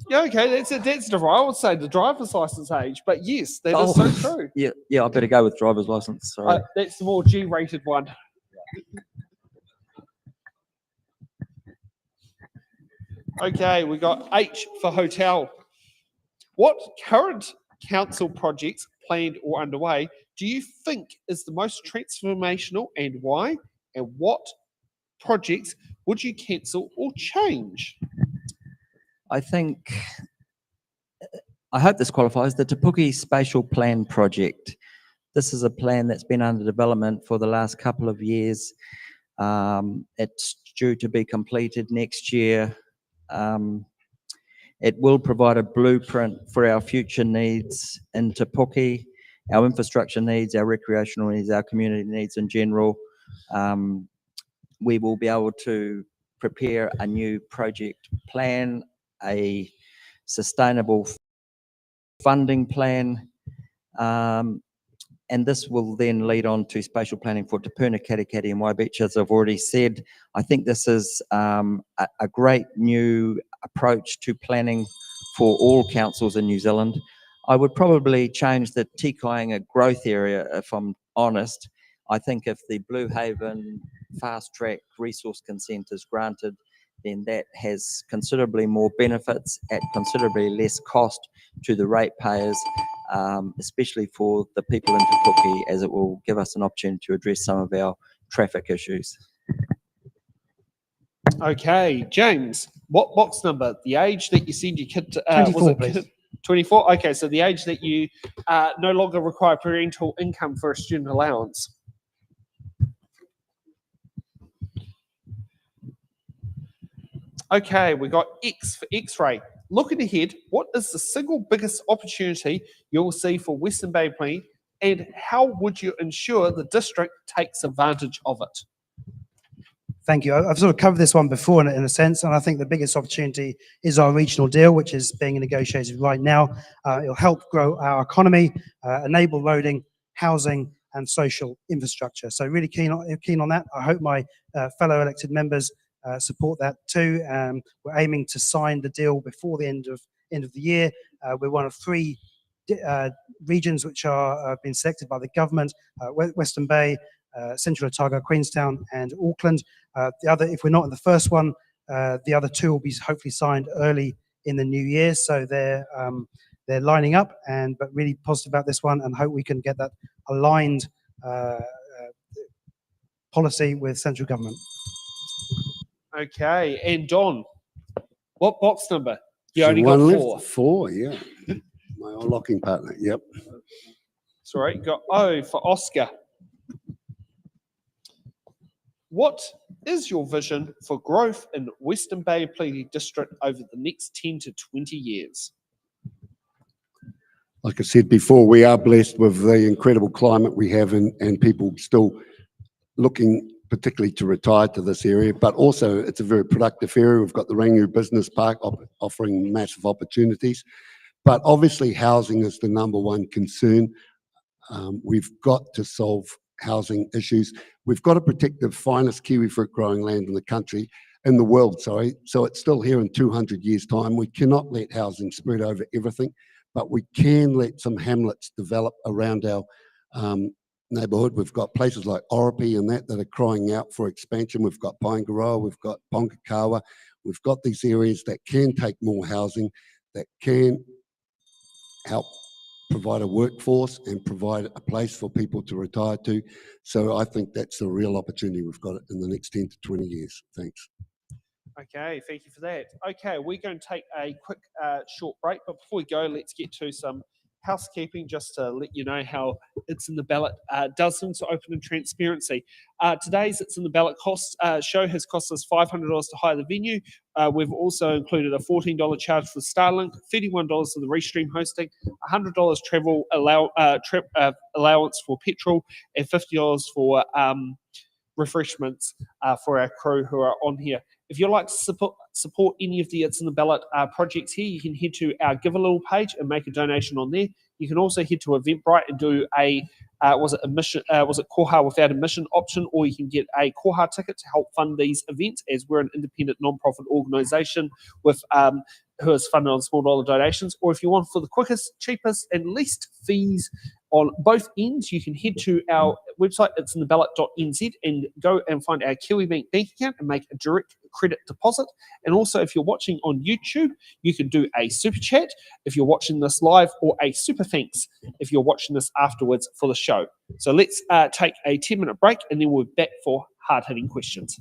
Yeah, okay, that's the I would say the driver's license age, but yes, that is so true. Yeah, I better go with driver's license. Sorry. That's the more G-rated one. Okay, we got H for hotel. What current council projects, planned or underway, do you think is the most transformational and why? And what projects would you cancel or change? I hope this qualifies, the Te Puke Spatial Plan project. This is a plan that's been under development for the last couple of years. It's due to be completed next year. It will provide a blueprint for our future needs in Te Puke, our infrastructure needs, our recreational needs, our community needs in general. We will be able to prepare a new project plan, a sustainable funding plan, and this will then lead on to spatial planning for Te Puna, Katikati and Waibeach, as I've already said. I think this is a great new approach to planning for all councils in New Zealand. I would probably change the Tikainga growth area, if I'm honest. I think if the Blue Haven fast track resource consent is granted, then that has considerably more benefits at considerably less cost to the ratepayers, especially for the people in Te Puke, as it will give us an opportunity to address some of our traffic issues. Okay, James, what box number? The age that you send your kid to, 24, please. 24? Okay, so the age that you no longer require parental income for a student allowance. Okay, we got X for X-ray. Looking ahead, what is the single biggest opportunity you will see for Western Bay Plenty, and how would you ensure the district takes advantage of it? Thank you. I've sort of covered this one before in a sense, and I think the biggest opportunity is our regional deal, which is being negotiated right now. It'll help grow our economy, enable roading, housing, and social infrastructure. So really keen on that. I hope my fellow elected members support that too. We're aiming to sign the deal before the end of the year. We're one of 3 regions which are being selected by the government: Western Bay, Central Otago, Queenstown, and Auckland. If we're not in the first one, the other 2 will be hopefully signed early in the new year. So they're lining up, but really positive about this one, and hope we can get that aligned policy with central government. Okay, and Don, what box number? You So only got one 4. left, 4, yeah. My locking partner, yep. Sorry, you got O for Oscar. What is your vision for growth in Western Bay Plenty District over the next 10 to 20 years? Like I said before, we are blessed with the incredible climate we have and people still looking particularly to retire to this area, but also it's a very productive area. We've got the Rangiru Business Park offering massive opportunities, but obviously housing is the #1 concern. We've got to solve housing issues. We've got to protect the finest kiwi fruit growing land in the world, sorry. So it's still here in 200 years' time. We cannot let housing spread over everything, but we can let some hamlets develop around our neighbourhood. We've got places like Oropi and that are crying out for expansion. We've got Paingaroa, we've got Pongakawa. We've got these areas that can take more housing, that can help provide a workforce and provide a place for people to retire to. So I think that's a real opportunity we've got in the next 10 to 20 years. Thanks. Okay, thank you for that. Okay, we're going to take a quick short break, but before we go, let's get to some housekeeping just to let you know how It's in the Ballot does things for open and transparency. Today's It's in the Ballot show has cost us $500 to hire the venue. We've also included a $14 charge for Starlink, $31 for the restream hosting, $100 travel allowance for petrol, and $50 for refreshments for our crew who are on here. If you'd like to support any of the It's in the Ballot projects here, you can head to our Give a Little page and make a donation on there. You can also head to Eventbrite and do a Koha without admission option, or you can get a Koha ticket to help fund these events, as we're an independent non-profit organisation with who is funded on small dollar donations. Or if you want for the quickest, cheapest, and least fees on both ends, you can head to our website, it'sintheballot.nz, and go and find our KiwiBank bank account and make a direct credit deposit. And also, if you're watching on YouTube, you can do a super chat if you're watching this live, or a super thanks if you're watching this afterwards for the show. So let's take a 10-minute break, and then we're back for hard-hitting questions.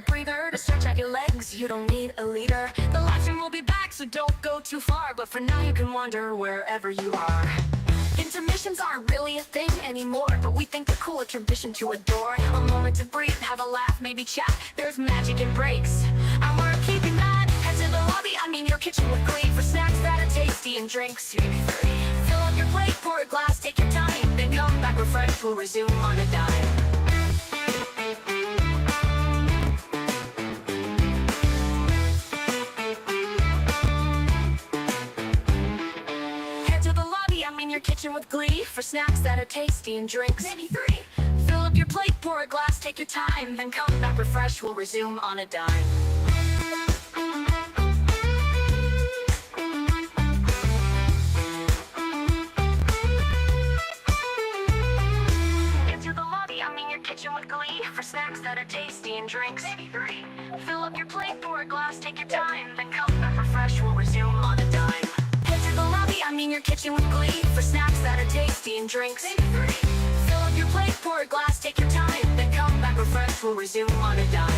Breather to stretch out your legs, you don't need a leader. The live stream will be back, so don't go too far, but for now you can wander wherever you are. Intermissions aren't really a thing anymore, but we think they're cool, a tradition to adore. A moment to breathe, have a laugh, maybe chat. There's magic in breaks, and we're keeping that. Head to the lobby, your kitchen with glee, for snacks that are tasty and drinks to be free. Fill up your plate, pour a glass, take your time, then come back refreshed, we'll resume on a dime. Kitchen with glee, for snacks that are tasty and drinks. Maybe 3. Fill up your plate, pour a glass, take your time, then come back refreshed, we'll resume on a dime. Into the lobby, your kitchen with glee, for snacks that are tasty and drinks. Maybe 3. Fill up your plate, pour a glass, take your time, then come back refreshed, we'll resume on a dime. Your kitchen with glee, for snacks that are tasty and drinks. Maybe 3. Fill up your plate, pour a glass, take your time, then come back refreshed, we'll resume on a dime.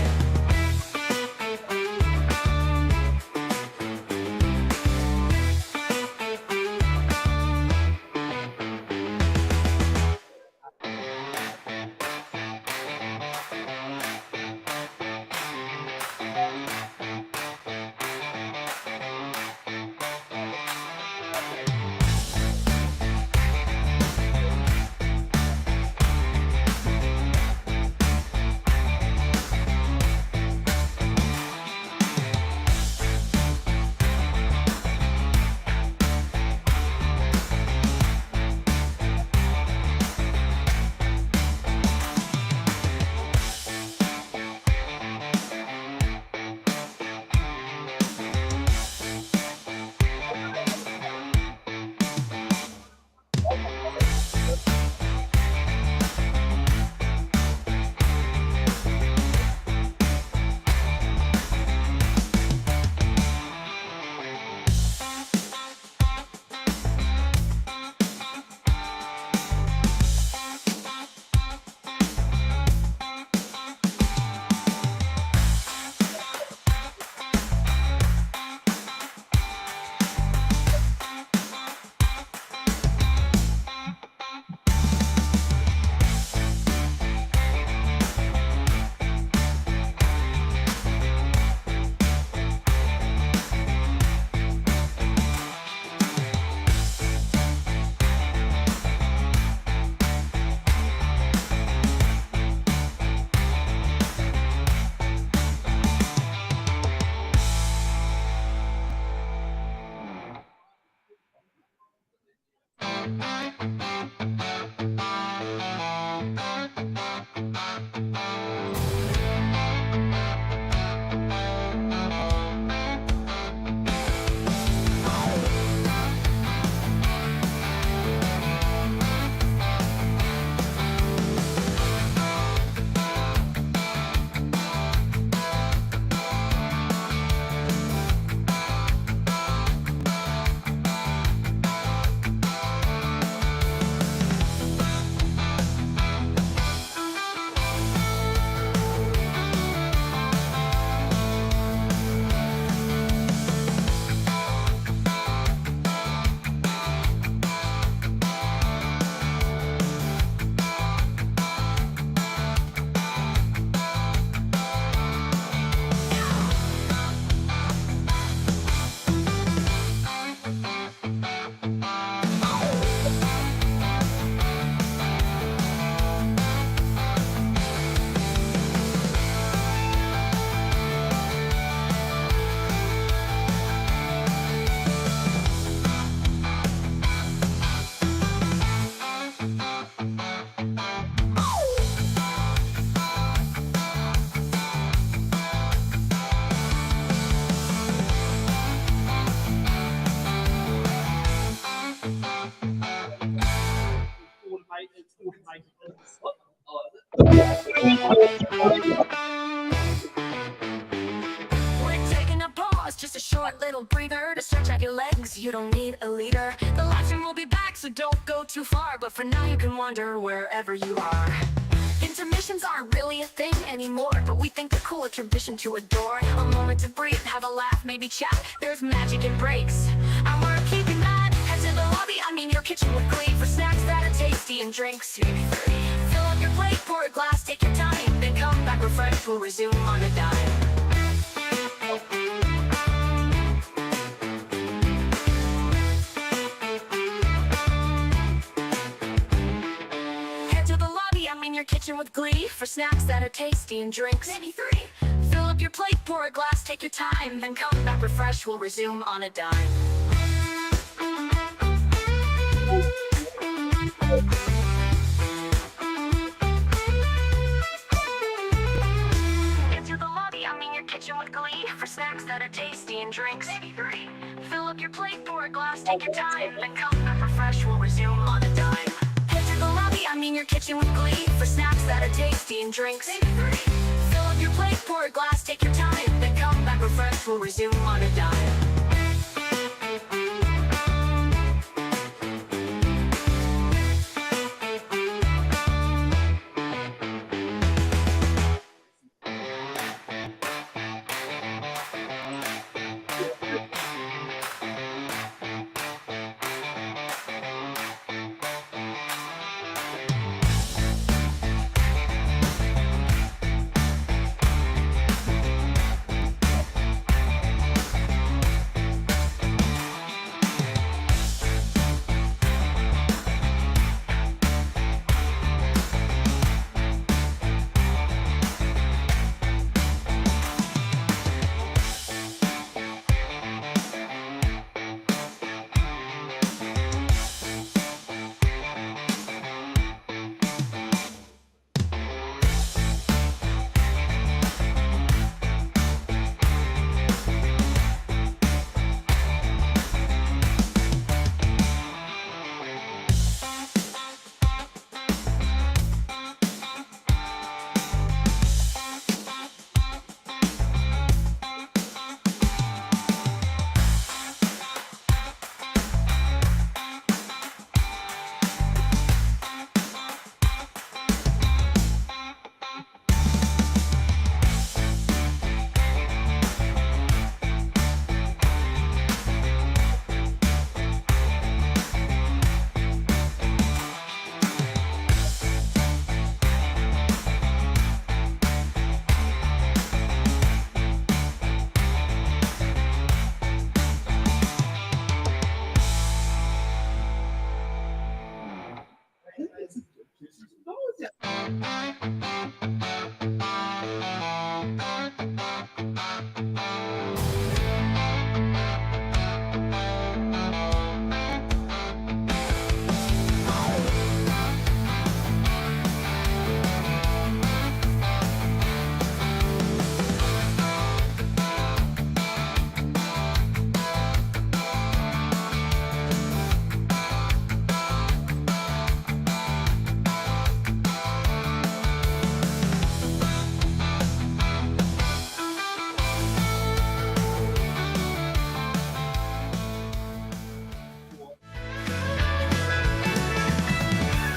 it's automated in the slip. We're taking a pause, just a short little breather to stretch out your legs. You don't need a leader. The live stream will be back, so don't go too far. But for now, you can wander wherever you are. Intermissions aren't really a thing anymore, but we think they're cool, a tradition to adore. A moment to breathe, have a laugh, maybe chat. There's magic in breaks, and we're keeping that. Head to the lobby, I mean your kitchen with glee, for snacks that are tasty and drinks. Fill up your plate, pour a glass, take your time, then come back refreshed. We'll resume on a dime. Your kitchen with glee, for snacks that are tasty and drinks. Maybe 3. Fill up your plate, pour a glass, take your time, then come back refreshed. We'll resume on a dime. Into the lobby, I mean your kitchen with glee, for snacks that are tasty and drinks. Maybe 3. Fill up your plate, pour a glass, take your time, then come back refreshed. We'll resume on a dime. I mean your kitchen with glee, for snacks that are tasty and drinks. Fill up your plate, pour a glass, take your time, then come back refreshed. We'll resume on a dime.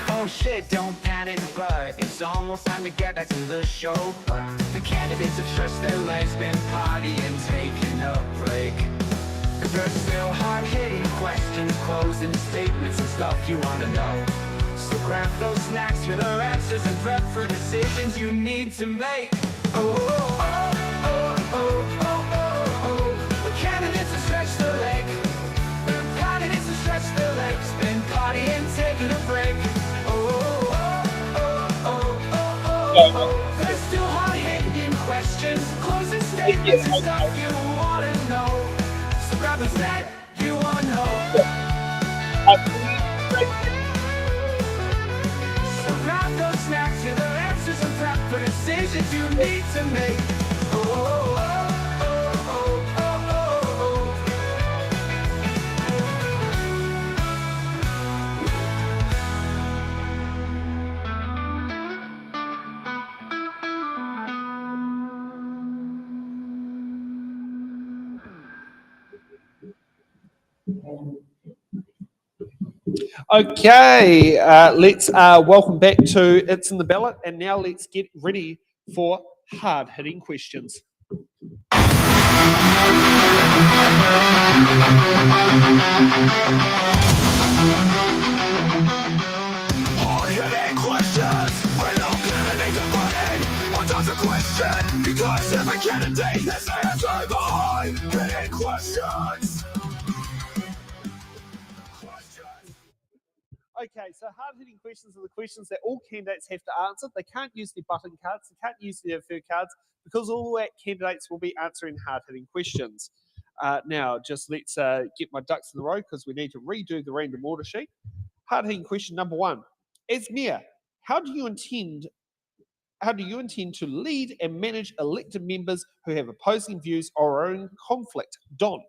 Oh shit, don't panic, but it's almost time to get back to the show. The candidates have stretched their legs, been partying, taking a break. Cause there's still hard-hitting questions, closing statements and stuff you wanna know. So grab those snacks for their answers and prep for decisions you need to make. Oh, oh, oh, oh, oh, oh, oh. The candidates have stretched their leg. The candidates have stretched their legs, been partying, taking a break. There's still hard-hitting questions, closing statements and stuff you wanna know. So grab the snack you wanna know. So grab those snacks, hear their answers and prep for decisions you need to make. Oh, oh, oh, oh, oh, oh, oh. Okay, let's welcome back to It's in the Ballot, and now let's get ready for hard-hitting questions. Hard-hitting questions. We're not gonna need to put in one does a question because every candidate has an answer behind hidden questions. Okay, so hard-hitting questions are the questions that all candidates have to answer. They can't use their button cards, they can't use their fur cards, because all that candidates will be answering hard-hitting questions. Now, just let's get my ducks in the row because we need to redo the random order sheet. Hard-hitting question number 1. As Mayor, how do you intend to lead and manage elected members who have opposing views or are in conflict? Don.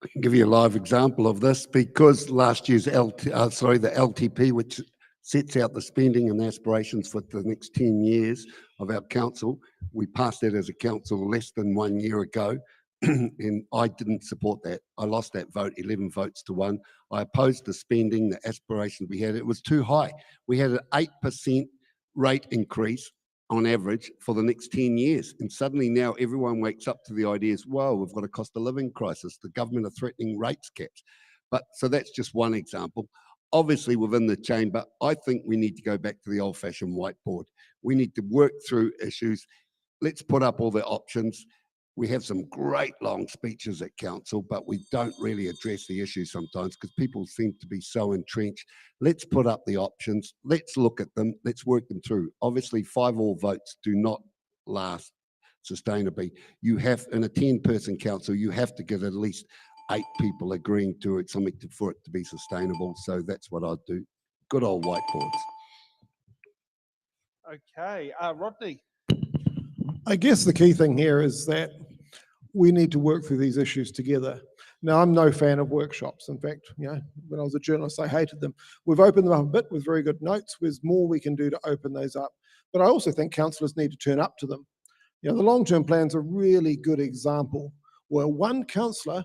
I can give you a live example of this because last year's the LTP, which sets out the spending and aspirations for the next 10 years of our council, we passed that as a council less than 1 year ago, and I didn't support that. I lost that vote, 11 votes to 1. I opposed the spending, the aspirations we had. It was too high. We had an 8% rate increase on average for the next 10 years. And suddenly now everyone wakes up to the ideas, whoa, we've got a cost of living crisis. The government are threatening rates caps. But so that's just one example. Obviously within the chamber, I think we need to go back to the old fashioned whiteboard. We need to work through issues. Let's put up all the options. We have some great long speeches at council, but we don't really address the issues sometimes because people seem to be so entrenched. Let's put up the options. Let's look at them. Let's work them through. Obviously, 5-all votes do not last sustainably. You have, in a 10-person council, you have to get at least 8 people agreeing to it, something for it to be sustainable. So that's what I'd do. Good old whiteboards. Okay, Rodney. I guess the key thing here is that we need to work through these issues together. Now, I'm no fan of workshops. In fact, when I was a journalist, I hated them. We've opened them up a bit with very good notes. There's more we can do to open those up. But I also think councillors need to turn up to them. The long-term plan's a really good example where one councillor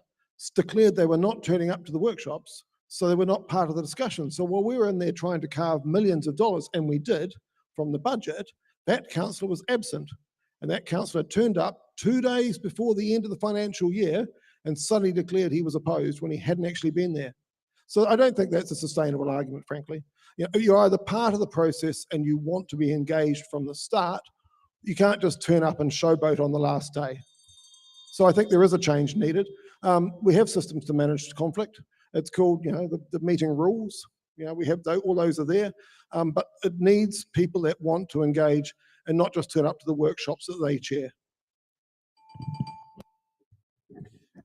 declared they were not turning up to the workshops, so they were not part of the discussion. So while we were in there trying to carve millions of dollars, and we did, from the budget, that councillor was absent. And that councillor turned up 2 days before the end of the financial year and suddenly declared he was opposed when he hadn't actually been there. So I don't think that's a sustainable argument, frankly. You're either part of the process and you want to be engaged from the start. You can't just turn up and showboat on the last day. So I think there is a change needed. We have systems to manage conflict. It's called, the meeting rules. We have all those are there, but it needs people that want to engage and not just turn up to the workshops that they chair.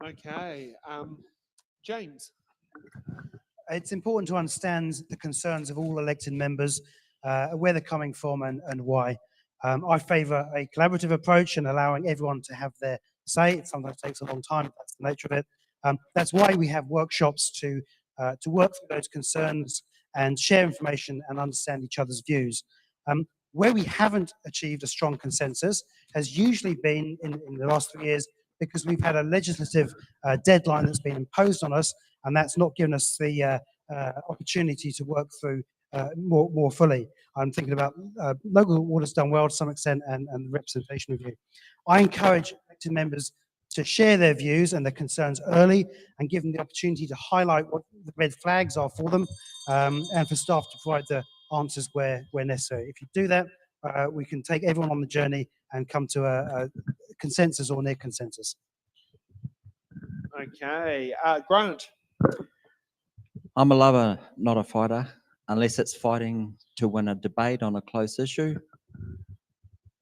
Okay, James. It's important to understand the concerns of all elected members, where they're coming from and why. I favour a collaborative approach and allowing everyone to have their say. It sometimes takes a long time, but that's the nature of it. That's why we have workshops to work through those concerns and share information and understand each other's views. Where we haven't achieved a strong consensus has usually been in the last 3 years because we've had a legislative deadline that's been imposed on us, and that's not given us the opportunity to work through more fully. I'm thinking about local water's done well to some extent and the representation review. I encourage elected members to share their views and their concerns early and give them the opportunity to highlight what the red flags are for them, and for staff to provide the answers where necessary. If you do that, we can take everyone on the journey and come to a consensus or near consensus. Okay, Grant. I'm a lover, not a fighter, unless it's fighting to win a debate on a close issue.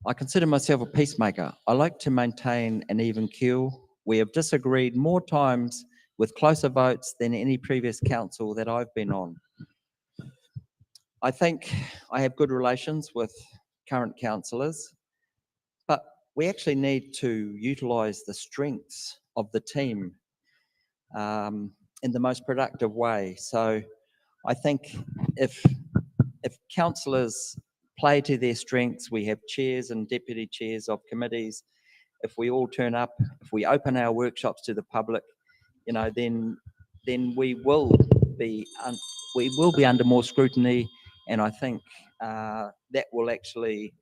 I consider myself a peacemaker. I like to maintain an even keel. We have disagreed more times with closer votes than any previous council that I've been on. I think I have good relations with current councillors, but we actually need to utilise the strengths of the team in the most productive way. So I think if councillors play to their strengths, we have chairs and deputy chairs of committees, if we all turn up, if we open our workshops to the public, then we will be under more scrutiny, and I think that will actually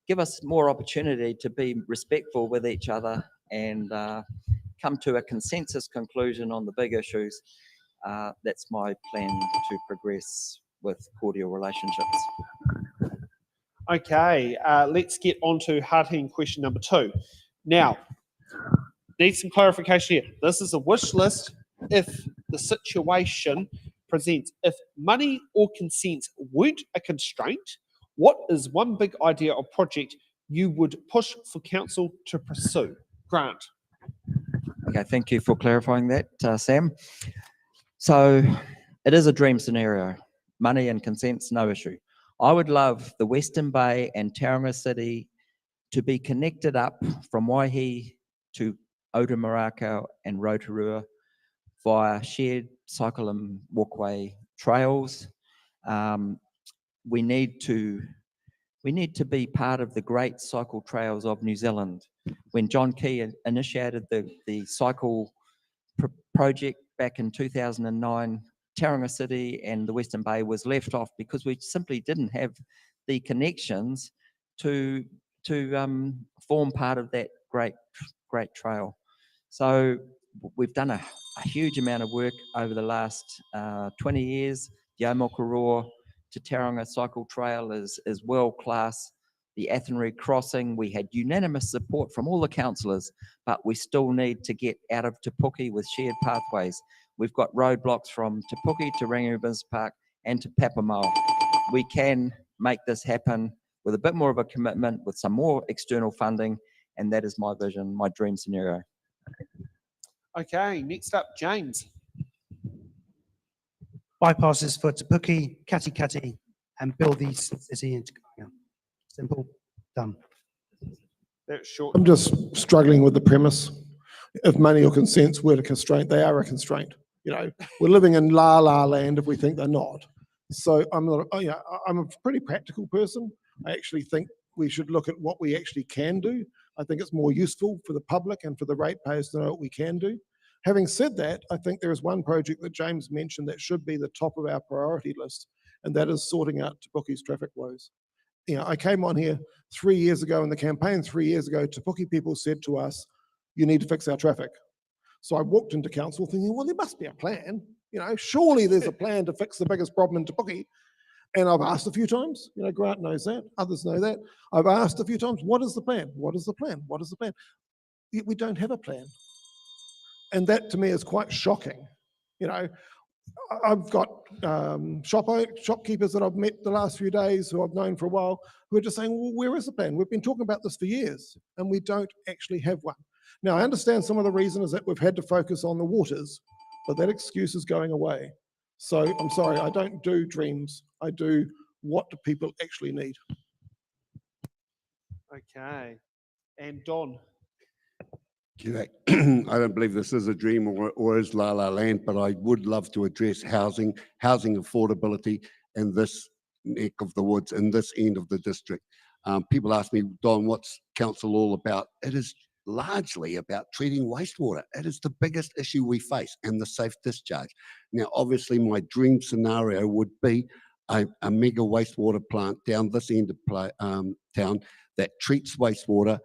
give us more opportunity to be respectful with each other and come to a consensus conclusion on the big issues. That's my plan to progress with cordial relationships. Okay, let's get on to hard-hitting question number 2. Now, need some clarification here. This is a wish list if the situation presents. If money or consent weren't a constraint, what is one big idea or project you would push for council to pursue? Grant. Okay, thank you for clarifying that, Sam. So it is a dream scenario. Money and consent's no issue. I would love the Western Bay and Tauranga City to be connected up from Waihi to Otamaraka and Rotorua via shared cycle and walkway trails. We need to be part of the great cycle trails of New Zealand. When John Key initiated the cycle project back in 2009, Tauranga City and the Western Bay was left off because we simply didn't have the connections to form part of that great trail. So we've done a huge amount of work over the last 20 years. The Omokoroa to Tauranga Cycle Trail is world class. The Athenry Crossing, we had unanimous support from all the councillors, but we still need to get out of Te Puke with shared pathways. We've got roadblocks from Te Puke to Rangiora Business Park and to Papamoa. We can make this happen with a bit more of a commitment, with some more external funding, and that is my vision, my dream scenario. Okay, next up, James. Bypasses for Te Puke, Kati, and build these city into Kainga. Simple, done. That's short. I'm just struggling with the premise. If money or consents were a constraint, they are a constraint. We're living in la land if we think they're not. So I'm a pretty practical person. I actually think we should look at what we actually can do. I think it's more useful for the public and for the ratepayers to know what we can do. Having said that, I think there is one project that James mentioned that should be the top of our priority list, and that is sorting out Te Puke's traffic woes. I came on here 3 years ago in the campaign. 3 years ago, Te Puke people said to us, "You need to fix our traffic." So I walked into council thinking, well, there must be a plan. Surely there's a plan to fix the biggest problem in Te Puke. And I've asked a few times, Grant knows that, others know that. I've asked a few times, what is the plan? What is the plan? What is the plan? Yet we don't have a plan. And that to me is quite shocking. I've got shopkeepers that I've met the last few days who I've known for a while who are just saying, well, where is the plan? We've been talking about this for years and we don't actually have one. Now, I understand some of the reason is that we've had to focus on the waters, but that excuse is going away. So I'm sorry, I don't do dreams. I do what do people actually need. Okay. And Don. G'day. I don't believe this is a dream or is la la land, but I would love to address housing affordability in this neck of the woods, in this end of the district. People ask me, Don, what's council all about? It is largely about treating wastewater. It is the biggest issue we face, and the safe discharge. Now, obviously, my dream scenario would be a mega wastewater plant down this end of town that treats wastewater,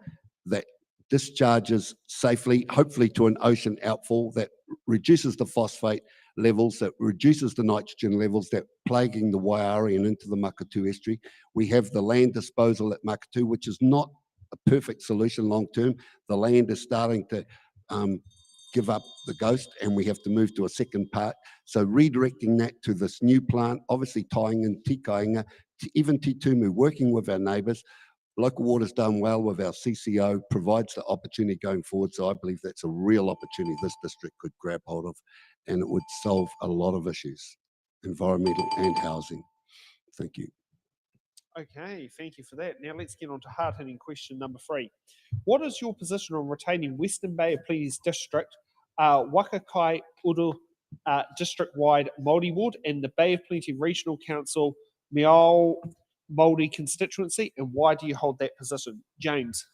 that discharges safely, hopefully to an ocean outfall, that reduces the phosphate levels, that reduces the nitrogen levels that plaguing the Waiari and into the Makatu estuary. We have the land disposal at Makatu, which is not a perfect solution long term. The land is starting to give up the ghost, and we have to move to a second part. So redirecting that to this new plant, obviously tying in Te Kainga, even Te Tumu, working with our neighbours. Local Water's done well with our CCO, provides the opportunity going forward. So I believe that's a real opportunity this district could grab hold of, and it would solve a lot of issues, environmental and housing. Thank you. Okay, thank you for that. Now let's get on to hard-hitting question number 3. What is your position on retaining Western Bay of Plenty's district, Wakakai Uru district-wide Māori ward, and the Bay of Plenty Regional Council Mayoral Māori constituency, and why do you hold that position? James.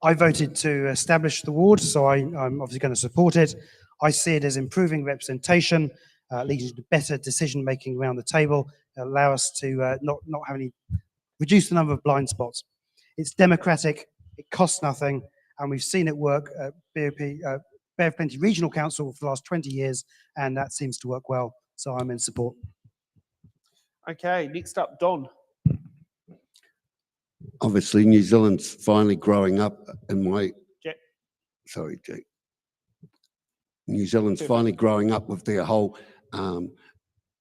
I voted to establish the ward, so I'm obviously going to support it. I see it as improving representation, leading to better decision-making around the table, allow us to not have any, reduce the number of blind spots. It's democratic, it costs nothing, and we've seen it work at BOP, Bay of Plenty Regional Council for the last 20 years, and that seems to work well, so I'm in support. Okay, next up, Don. Obviously, New Zealand's finally growing up in my, Jack. sorry, Jake. New Zealand's Perfect. finally growing up with their whole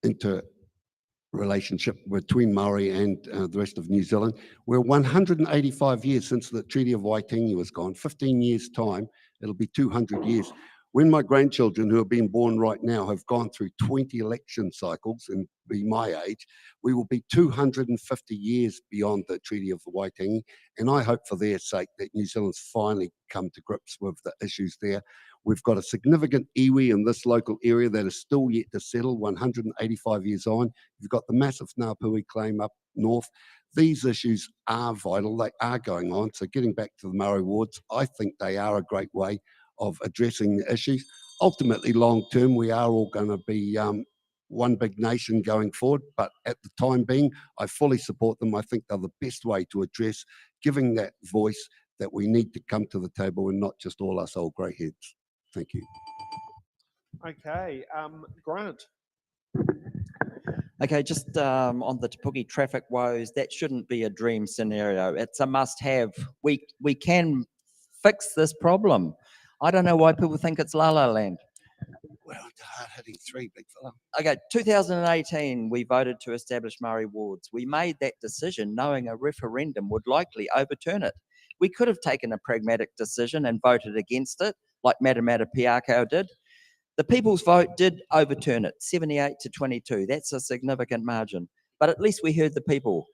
interrelationship between Maori and the rest of New Zealand. We're 185 years since the Treaty of Waitangi was gone. 15 years' time, it'll be 200 years. When my grandchildren, who are being born right now, have gone through 20 election cycles and be my age, we will be 250 years beyond the Treaty of Waitangi. And I hope for their sake that New Zealand's finally come to grips with the issues there. We've got a significant iwi in this local area that is still yet to settle, 185 years on. You've got the massive Ngāpuhi claim up north. These issues are vital, they are going on. So getting back to the Maori wards, I think they are a great way of addressing the issues. Ultimately, long term, we are all going to be one big nation going forward, but at the time being, I fully support them. I think they're the best way to address giving that voice that we need to come to the table and not just all us old grey heads. Thank you. Okay, Grant. Okay, just on the Te Puke traffic woes, that shouldn't be a dream scenario. It's a must-have. We can fix this problem. I don't know why people think it's La La Land. Well, hard-hitting three, big fella. Okay, 2018, we voted to establish Maori wards. We made that decision knowing a referendum would likely overturn it. We could have taken a pragmatic decision and voted against it, like Matamata Piakau did. The people's vote did overturn it, 78 to 22. That's a significant margin. But at least we heard the people.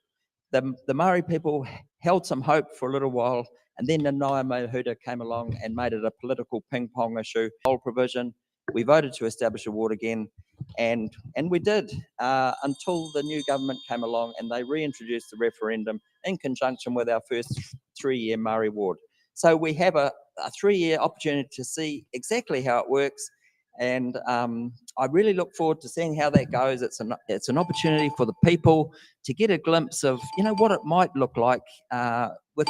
The Maori people held some hope for a little while, and then the Noa Mahuta came along and made it a political ping pong issue. Whole provision. We voted to establish a ward again, and we did until the new government came along and they reintroduced the referendum in conjunction with our first 3-year Maori ward. So we have a 3-year opportunity to see exactly how it works, and I really look forward to seeing how that goes. It's an opportunity for the people to get a glimpse of what it might look like with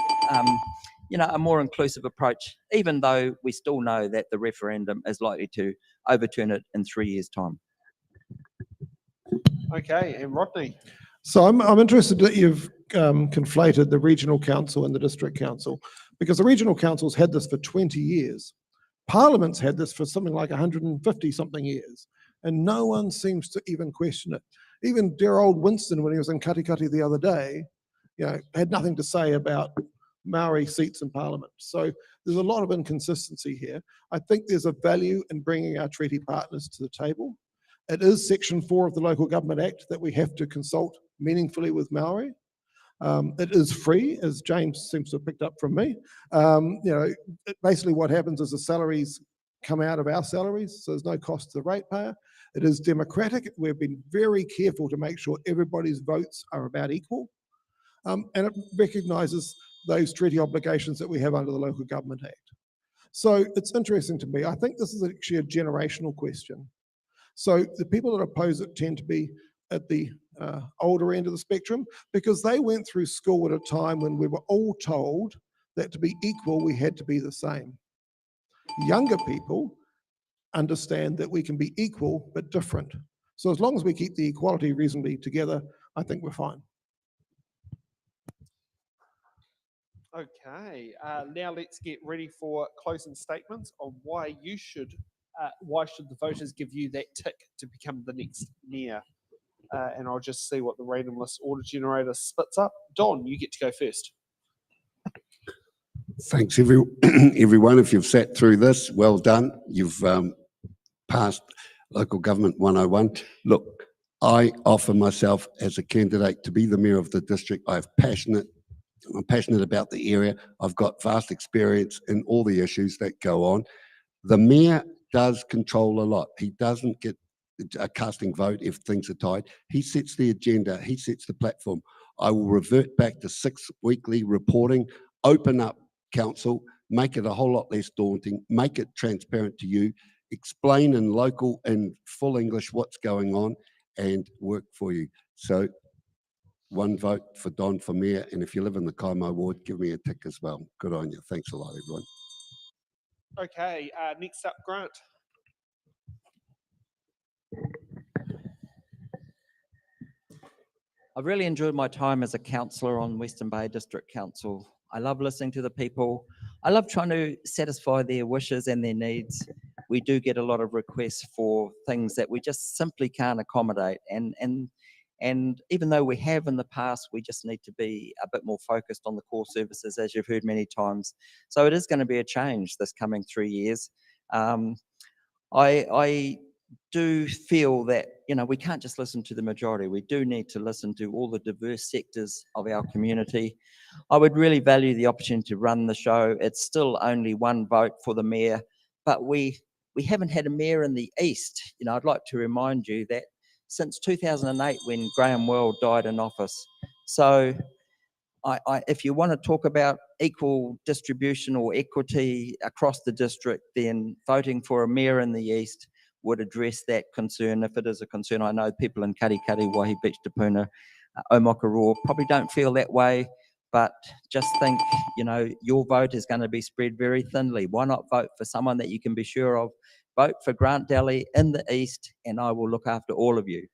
a more inclusive approach, even though we still know that the referendum is likely to overturn it in 3 years' time. Okay, and Rodney. So I'm interested that you've conflated the regional council and the district council, because the regional council's had this for 20 years. Parliament's had this for something like 150 something years, and no one seems to even question it. Even dear old Winston, when he was in Katikati the other day, had nothing to say about Maori seats in Parliament. So there's a lot of inconsistency here. I think there's a value in bringing our treaty partners to the table. It is Section 4 of the Local Government Act that we have to consult meaningfully with Maori. It is free, as James seems to have picked up from me. Basically what happens is the salaries come out of our salaries, so there's no cost to the ratepayer. It is democratic. We've been very careful to make sure everybody's votes are about equal. And it recognises those treaty obligations that we have under the Local Government Act. So it's interesting to me. I think this is actually a generational question. So the people that oppose it tend to be at the older end of the spectrum, because they went through school at a time when we were all told that to be equal, we had to be the same. Younger people understand that we can be equal but different. So as long as we keep the equality reasonably together, I think we're fine. Okay, now let's get ready for closing statements on why should the voters give you that tick to become the next mayor. And I'll just see what the randomless order generator spits up. Don, you get to go first. Thanks, everyone. If you've sat through this, well done. You've passed Local Government 101. Look, I offer myself as a candidate to be the mayor of the district. I'm passionate about the area. I've got vast experience in all the issues that go on. The mayor does control a lot. He doesn't get a casting vote if things are tied. He sets the agenda. He sets the platform. I will revert back to 6 weekly reporting, open up council, make it a whole lot less daunting, make it transparent to you, explain in local and full English what's going on, and work for you. So 1 vote for Don for mayor, and if you live in the Kaimai ward, give me a tick as well. Good on you. Thanks a lot, everyone. Okay, next up, Grant. I've really enjoyed my time as a councillor on Western Bay District Council. I love listening to the people. I love trying to satisfy their wishes and their needs. We do get a lot of requests for things that we just simply can't accommodate. And even though we have in the past, we just need to be a bit more focused on the core services, as you've heard many times. So it is going to be a change this coming 3 years. I do feel that, you know, we can't just listen to the majority. We do need to listen to all the diverse sectors of our community. I would really value the opportunity to run the show. It's still only 1 vote for the mayor, but we haven't had a mayor in the East. You know, I'd like to remind you that since 2008, when Graham World died in office. So if you want to talk about equal distribution or equity across the district, then voting for a mayor in the East would address that concern, if it is a concern. I know people in Karikari, Waihi Beach, Te Puna, Omakaro probably don't feel that way, but just think, you know, your vote is going to be spread very thinly. Why not vote for someone that you can be sure of? Vote for Grant Daly in the East, and I will look after all of you.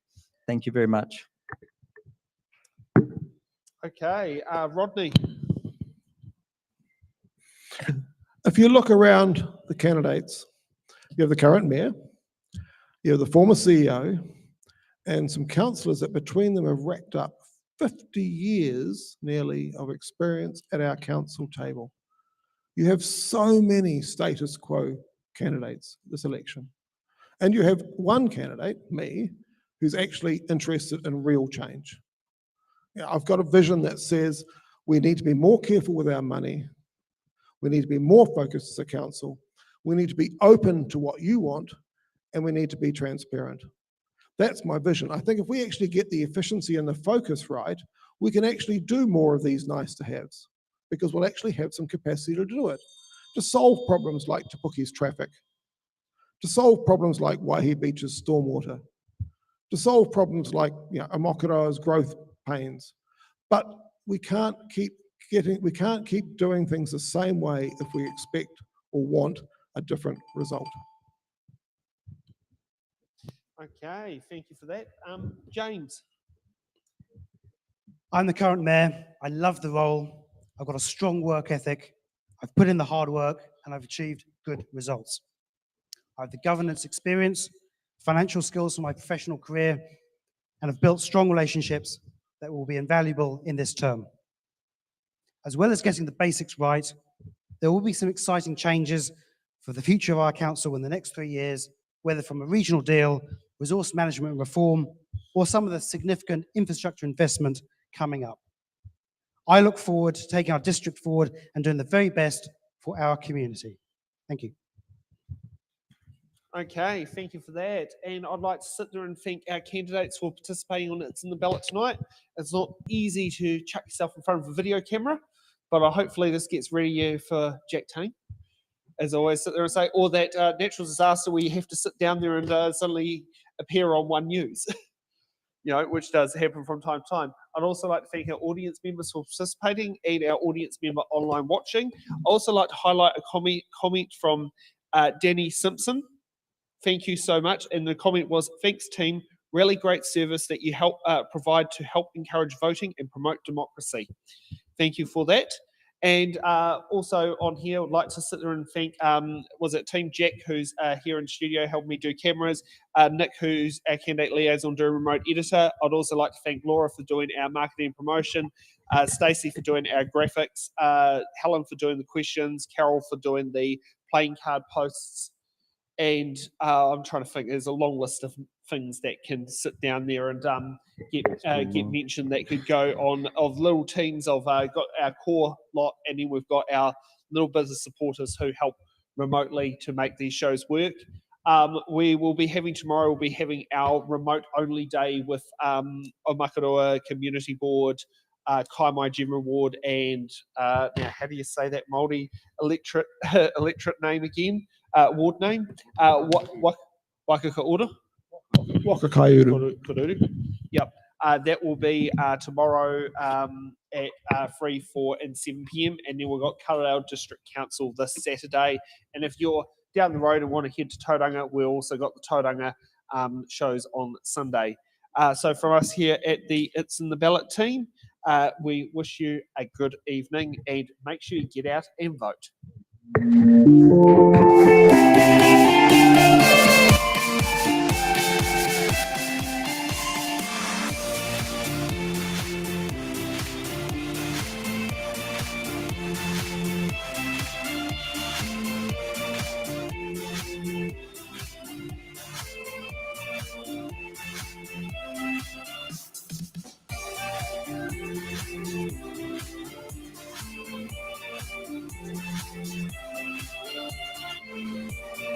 Thank you very much. Okay, Rodney. If you look around the candidates, you have the current mayor, you have the former CEO, and some councillors that between them have racked up 50 years nearly of experience at our council table. You have so many status quo candidates this election. And you have one candidate, me, who's actually interested in real change. You know, I've got a vision that says we need to be more careful with our money. We need to be more focused as a council. We need to be open to what you want, and we need to be transparent. That's my vision. I think if we actually get the efficiency and the focus right, we can actually do more of these nice to haves, because we'll actually have some capacity to do it, to solve problems like Te Puke's traffic, to solve problems like Waihi Beach's stormwater, to solve problems like, you know, Omakara's growth pains. But we can't keep doing things the same way if we expect or want a different result. Okay, thank you for that. James. I'm the current mayor. I love the role. I've got a strong work ethic. I've put in the hard work, and I've achieved good results. I have the governance experience, financial skills from my professional career, and have built strong relationships that will be invaluable in this term. As well as getting the basics right, there will be some exciting changes for the future of our council in the next 3 years, whether from a regional deal, resource management reform, or some of the significant infrastructure investment coming up. I look forward to taking our district forward and doing the very best for our community. Thank you. Okay, thank you for that. And I'd like to sit there and thank our candidates for participating on It's in the Ballot tonight. It's not easy to chuck yourself in front of a video camera, but hopefully this gets ready for Jack Tunney. As I always sit there and say, or that natural disaster where you have to sit down there and suddenly appear on One News, you know, which does happen from time to time. I'd also like to thank our audience members for participating and our audience member online watching. I'd also like to highlight a comment from Danny Simpson. Thank you so much. And the comment was, thanks team, really great service that you help provide to help encourage voting and promote democracy. Thank you for that. And also on here, I'd like to sit there and thank, was it Team Jack, who's here in studio helping me do cameras, Nick, who's our candidate liaison, doing remote editor. I'd also like to thank Laura for doing our marketing and promotion, Stacey for doing our graphics, Helen for doing the questions, Carol for doing the playing card posts. And I'm trying to think, there's a long list of things that can sit down there and get mentioned that could go on, of little teams of got our core lot, and then we've got our little business supporters who help remotely to make these shows work. We will be having tomorrow, we'll be having our remote only day with Omakaro Community Board, Kaimai General Ward and now how do you say that Māori electorate name again? Ward name? Waikaka Order? Wakakaiuru. Kururu. Yep. That will be tomorrow at 3, 4, and 7 p.m. And then we've got Kareao District Council this Saturday. And if you're down the road and want to head to Tauranga, we've also got the Tauranga shows on Sunday. So from us here at the It's in the Ballot team, we wish you a good evening and make sure you get out and vote.